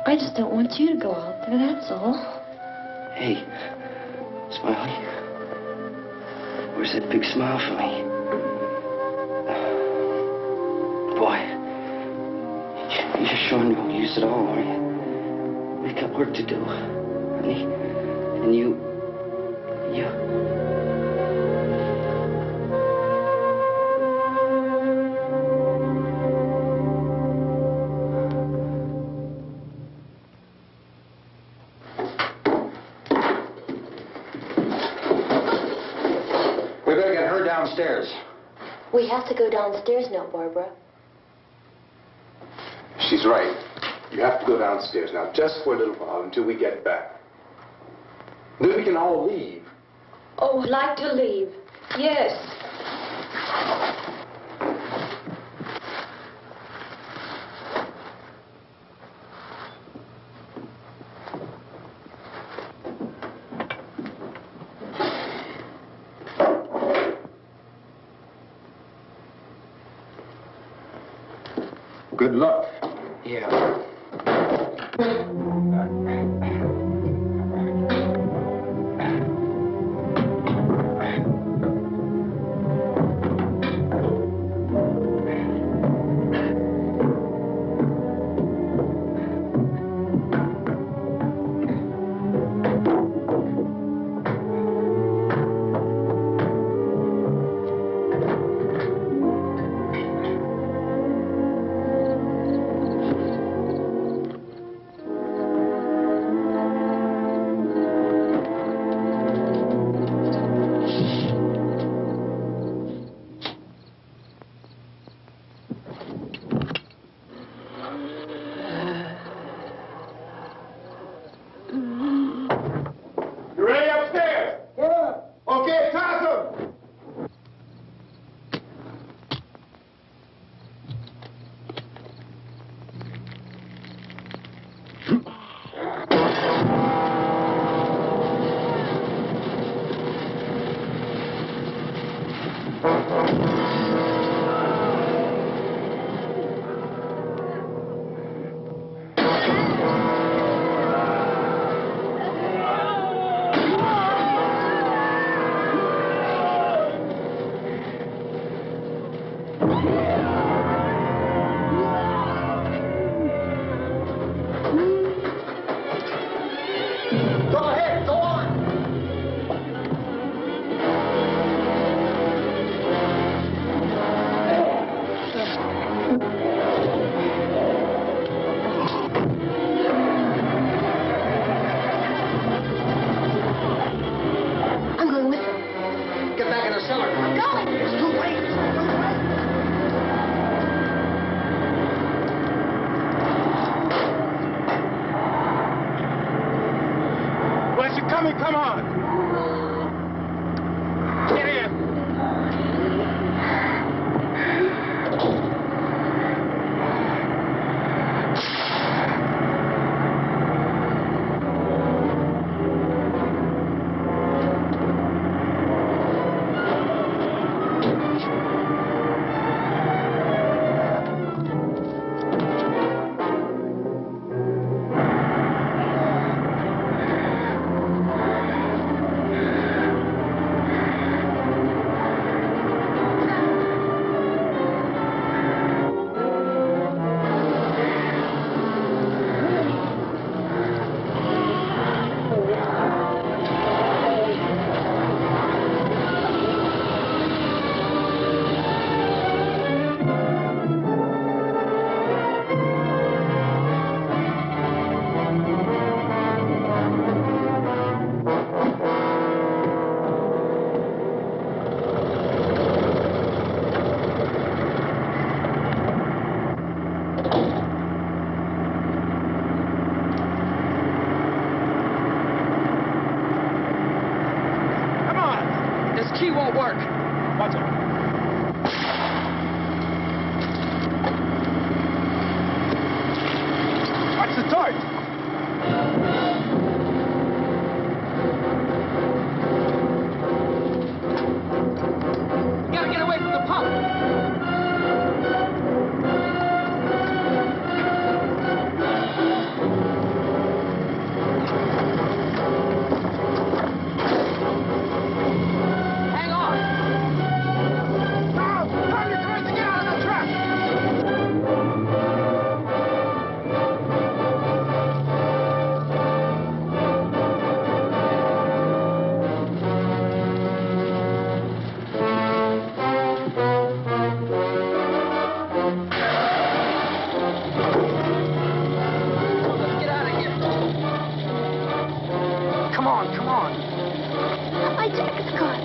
I just don't want you to go out there, that's all. Hey, Smiley. Where's that big smile for me? Boy, you're sure no use at all, are you? We've got work to do, honey. And you... We better get her downstairs. We have to go downstairs now, Barbara. She's right. You have to go downstairs now, just for a little while, until we get back. Then we can all leave. Oh, I'd like to leave. Yes. Good luck. Yeah. Come on! Get in! on, come on. My jacket's caught.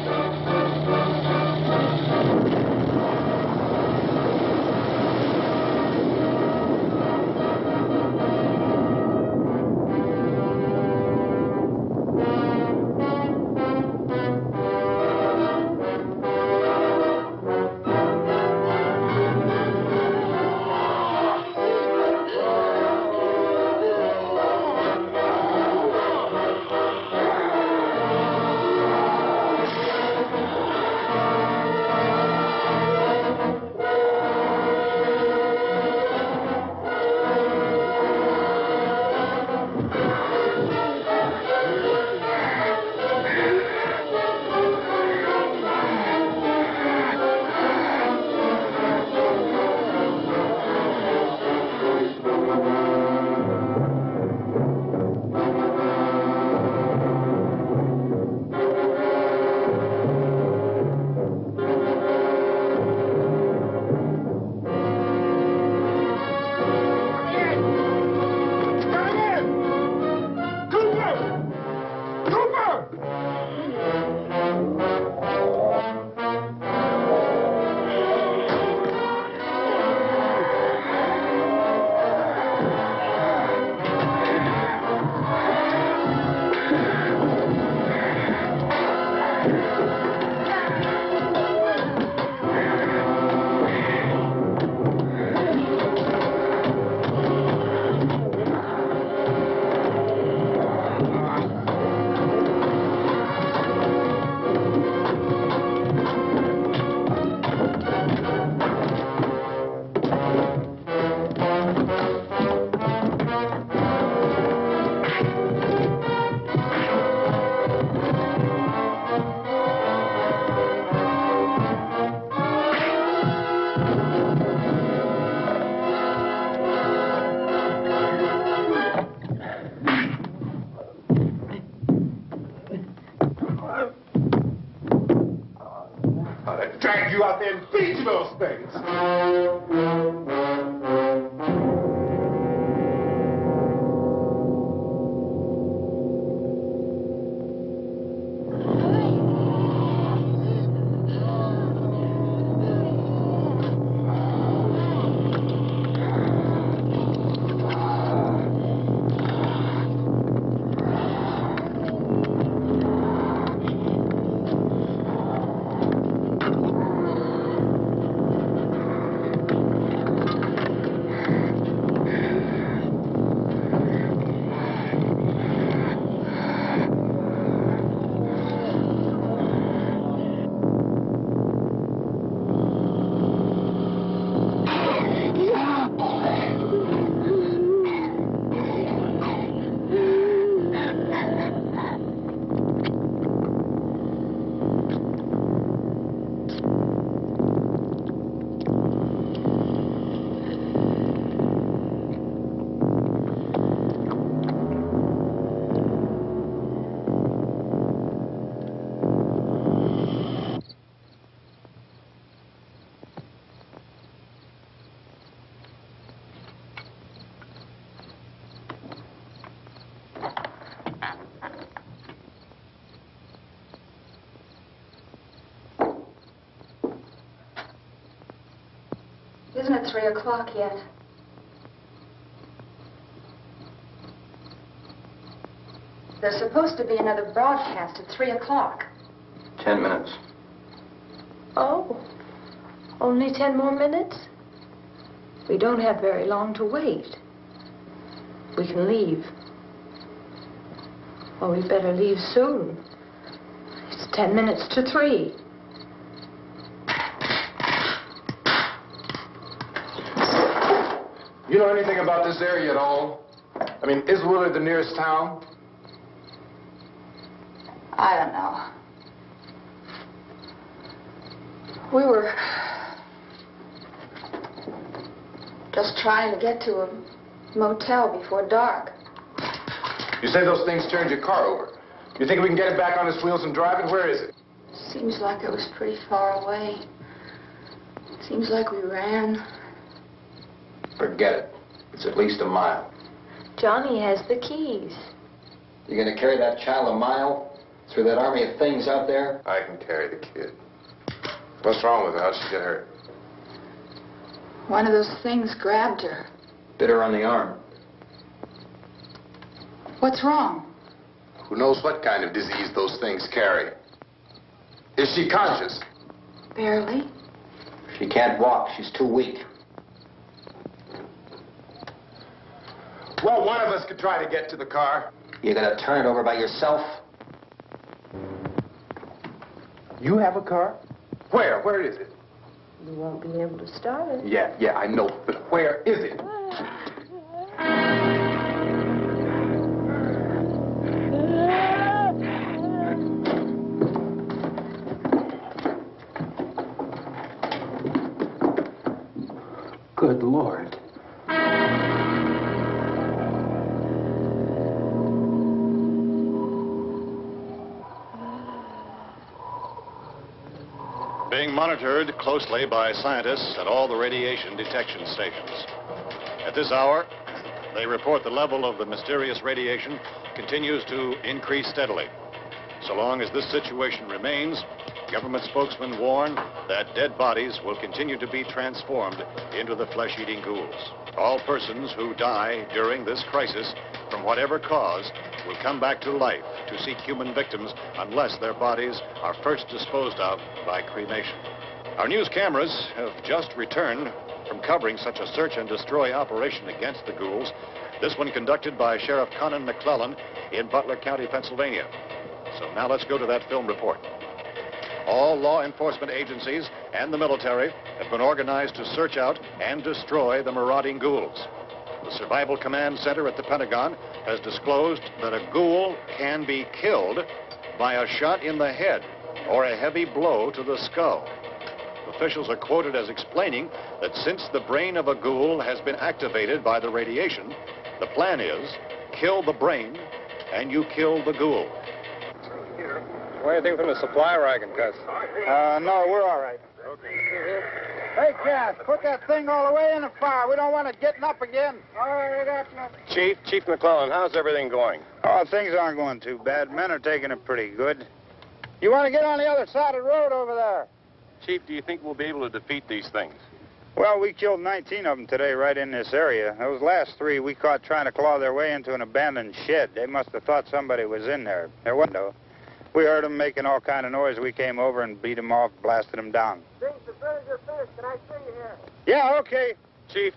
Drag you out there and feed you those things. Isn't it 3 o'clock yet? There's supposed to be another broadcast at 3 o'clock. 10 minutes. Oh, only 10 more minutes? We don't have very long to wait. We can leave. Well, we better leave soon. It's 10 minutes to 3. You know anything about this area at all? I mean, is Willard the nearest town? I don't know. We were just trying to get to a motel before dark. You say those things turned your car over. You think we can get it back on its wheels and drive it? Where is it? Seems like it was pretty far away. Seems like we ran. Forget it. It's at least a mile. Johnny has the keys. You gonna carry that child a mile through that army of things out there? I can carry the kid. What's wrong with her? How'd she get hurt? One of those things grabbed her. Bit her on the arm. What's wrong? Who knows what kind of disease those things carry? Is she conscious? Barely. She can't walk. She's too weak. Well, one of us could try to get to the car. You gonna turn it over by yourself? You have a car? Where? Where is it? You won't be able to start it. Yeah, I know. But where is it? Good Lord. Being monitored closely by scientists at all the radiation detection stations. At this hour, they report the level of the mysterious radiation continues to increase steadily. So long as this situation remains, government spokesmen warn that dead bodies will continue to be transformed into the flesh-eating ghouls. All persons who die during this crisis, from whatever cause, will come back to life to seek human victims unless their bodies are first disposed of by cremation. Our news cameras have just returned from covering such a search and destroy operation against the ghouls, this one conducted by Sheriff Conan McClellan in Butler County, Pennsylvania. So now let's go to that film report. All law enforcement agencies and the military have been organized to search out and destroy the marauding ghouls. The Survival Command Center at the Pentagon has disclosed that a ghoul can be killed by a shot in the head or a heavy blow to the skull. Officials are quoted as explaining that since the brain of a ghoul has been activated by the radiation, the plan is kill the brain and you kill the ghoul. What do you think from the supply wagon, Cuz? No, we're all right. Okay. Hey, Cass, put that thing all the way in the fire. We don't want it getting up again. All right, that's nothing. Chief McClellan, how's everything going? Oh, things aren't going too bad. Men are taking it pretty good. You want to get on the other side of the road over there? Chief, do you think we'll be able to defeat these things? Well, we killed 19 of them today right in this area. Those last 3 we caught trying to claw their way into an abandoned shed. They must have thought somebody was in there. There wasn't, though. We heard them making all kind of noise. We came over and beat them off, blasted them down. Things as good as your fish. Can I see you here? Yeah, okay. Chief,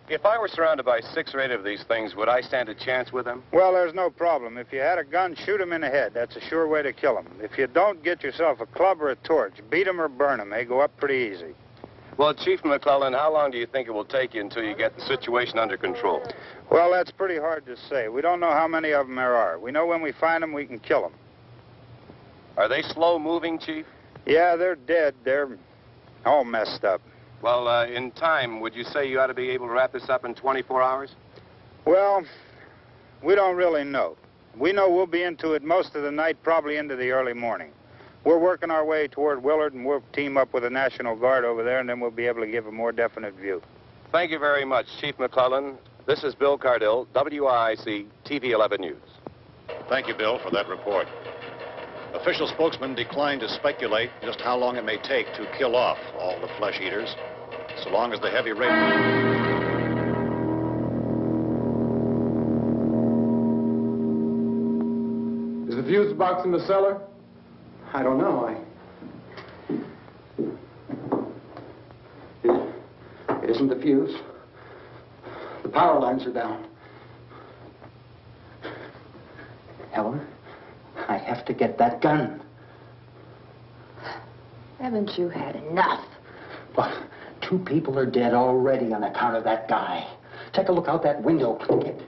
if I were surrounded by 6 or 8 of these things, would I stand a chance with them? Well, there's no problem. If you had a gun, shoot them in the head. That's a sure way to kill them. If you don't, get yourself a club or a torch. Beat them or burn them. They go up pretty easy. Well, Chief McClellan, how long do you think it will take you until you get the situation under control? Well, that's pretty hard to say. We don't know how many of them there are. We know when we find them, we can kill them. Are they slow-moving, Chief? Yeah, they're dead. They're all messed up. Well, in time, would you say you ought to be able to wrap this up in 24 hours? Well, we don't really know. We know we'll be into it most of the night, probably into the early morning. We're working our way toward Willard, and we'll team up with the National Guard over there, and then we'll be able to give a more definite view. Thank you very much, Chief McClellan. This is Bill Cardill, WIC TV 11 News. Thank you, Bill, for that report. Official spokesmen declined to speculate just how long it may take to kill off all the flesh eaters, so long as the heavy rain... Is the fuse box in the cellar? I don't know. It isn't the fuse. The power lines are down. Helen, I have to get that gun. Haven't you had enough? Well, 2 people are dead already on account of that guy. Take a look out that window, kid.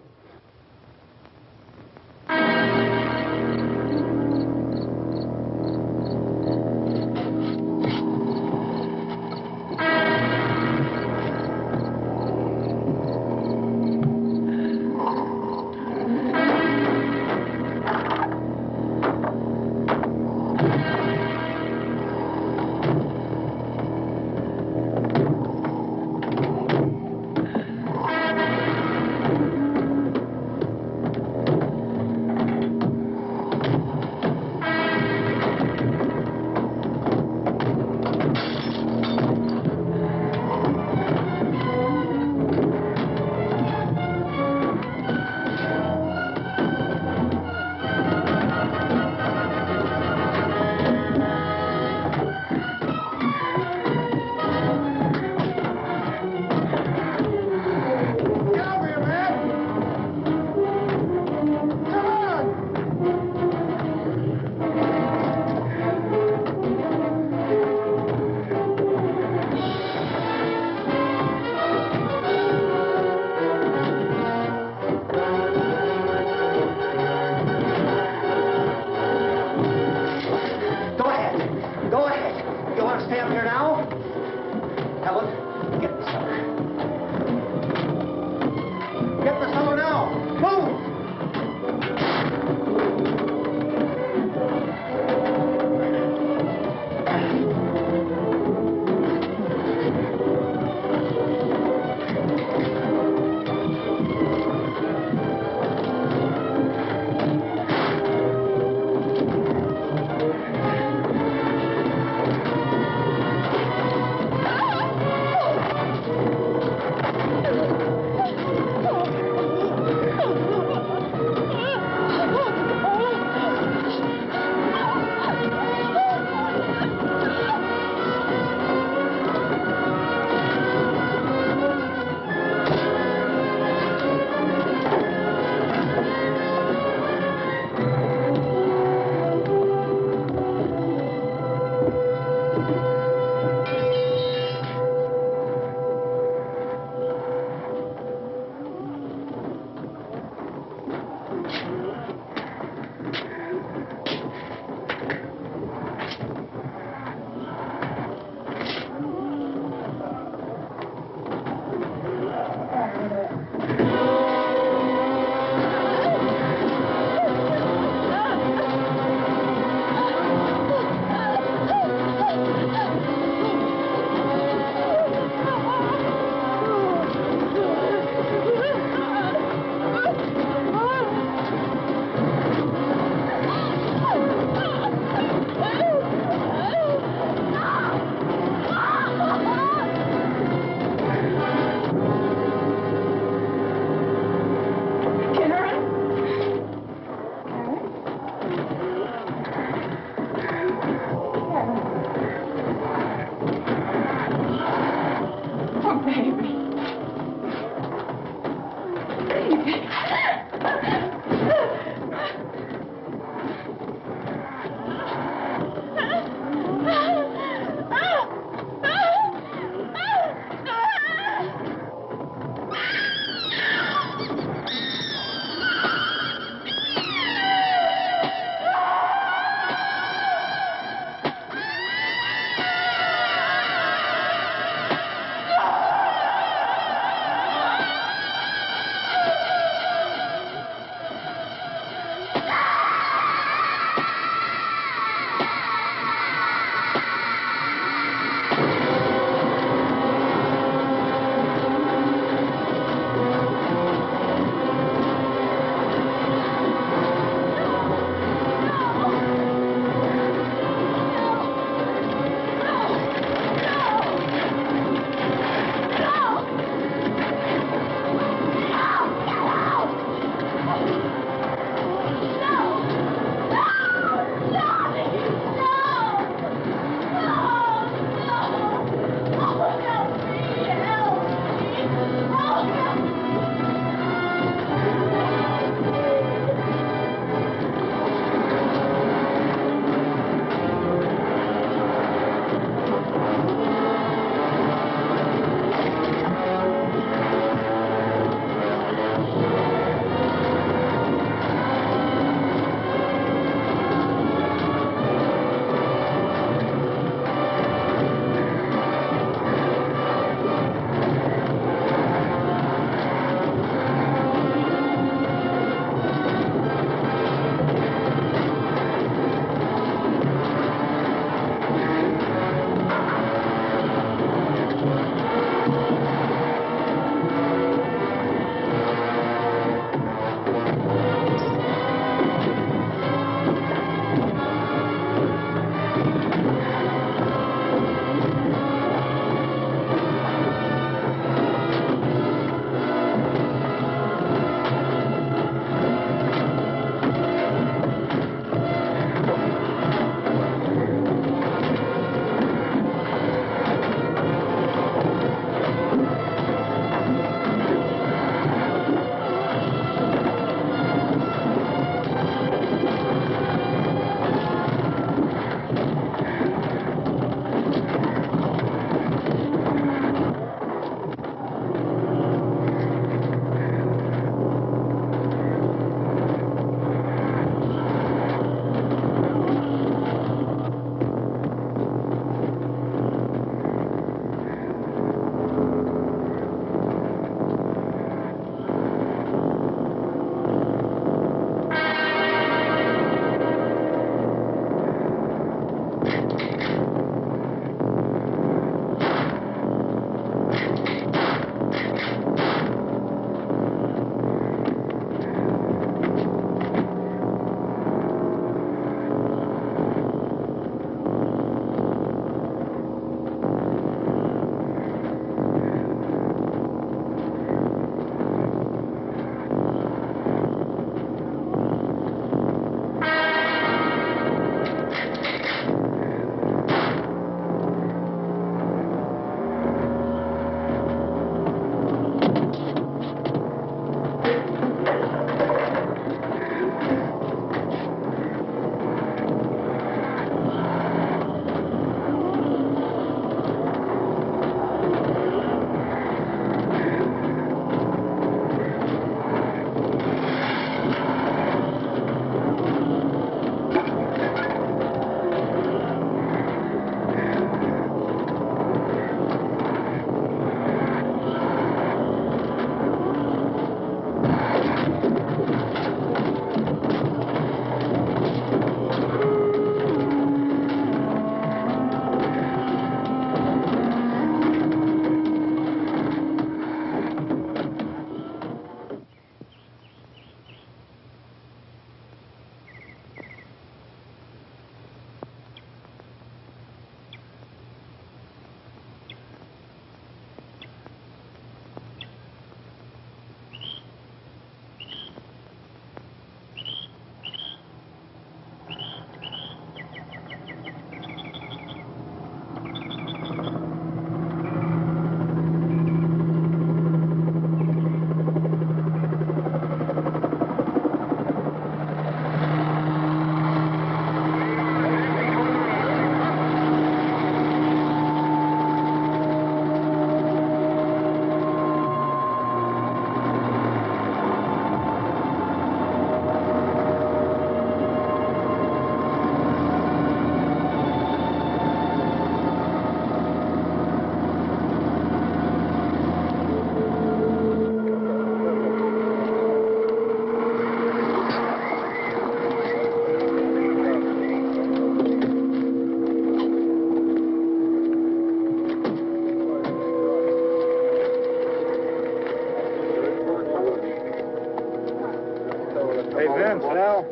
Hey, Vince, Al,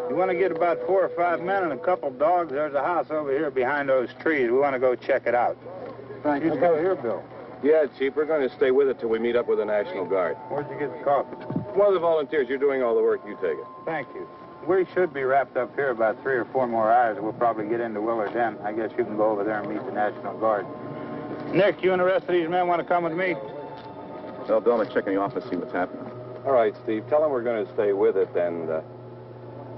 you want to get about 4 or 5 men and a couple dogs? There's a house over here behind those trees. We want to go check it out. Thank you. Go here, Bill. Yeah, Chief, we're going to stay with it till we meet up with the National Guard. Where'd you get the coffee? One of the volunteers, you're doing all the work, you take it. Thank you. We should be wrapped up here about 3 or 4 more hours. We'll probably get into Willard's End. I guess you can go over there and meet the National Guard. Nick, you and the rest of these men want to come with me? Well, Bill, let's check in the office, see what's happening. All right, Steve, tell them we're going to stay with it, and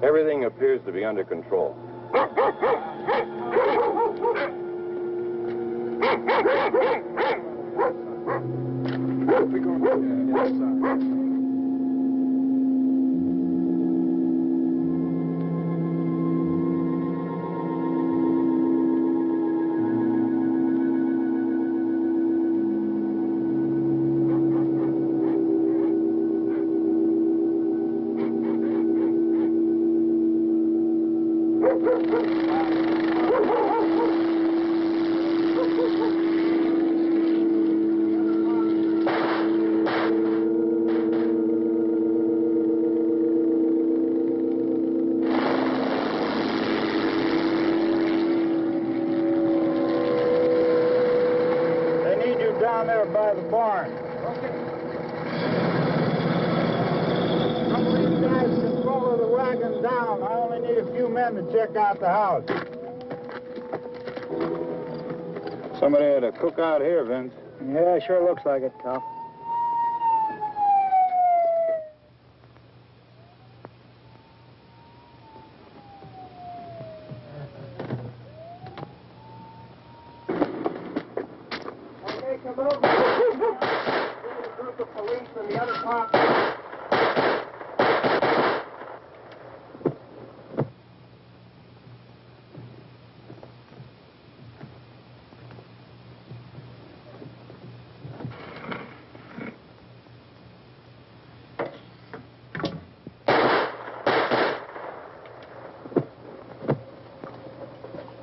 everything appears to be under control. We're going inside. By the barn. Okay. Some of these guys can follow the wagon down. I only need a few men to check out the house. Somebody had a cook out here, Vince. Yeah, sure looks like it, Karl.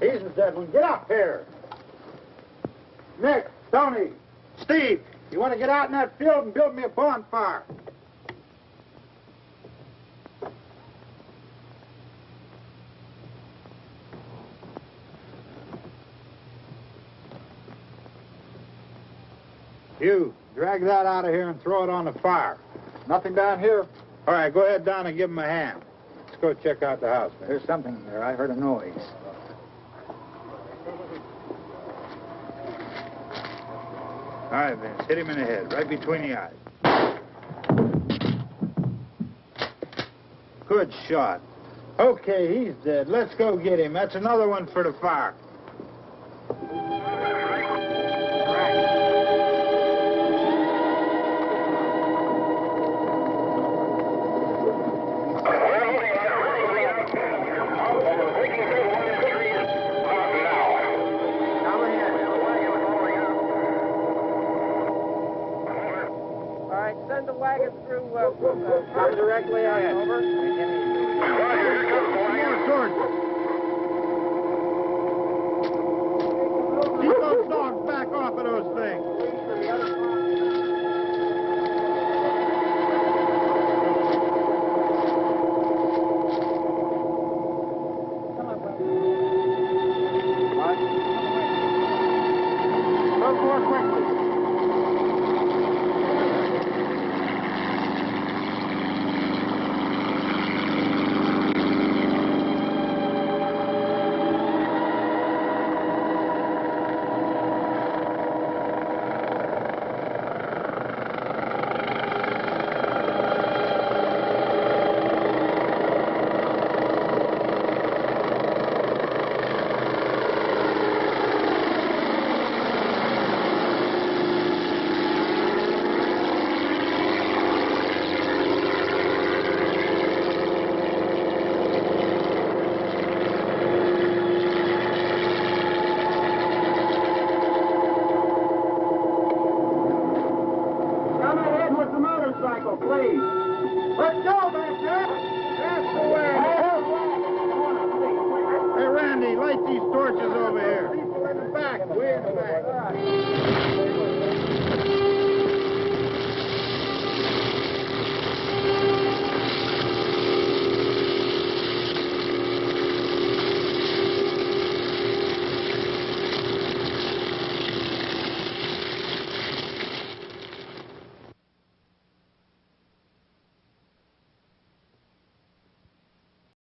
He's the dead one. Get up here. Nick, Tony, Steve, you want to get out in that field and build me a bonfire? You, drag that out of here and throw it on the fire. Nothing down here. All right, go ahead down and give him a hand. Let's go check out the house. There's something there. I heard a noise. All right, Vince, hit him in the head, right between the eyes. Good shot. Okay, he's dead. Let's go get him. That's another one for the fire. Send the wagon through directly out over. Keep those dogs back off of those things. Move more quickly. Light these torches over here. Way in the back.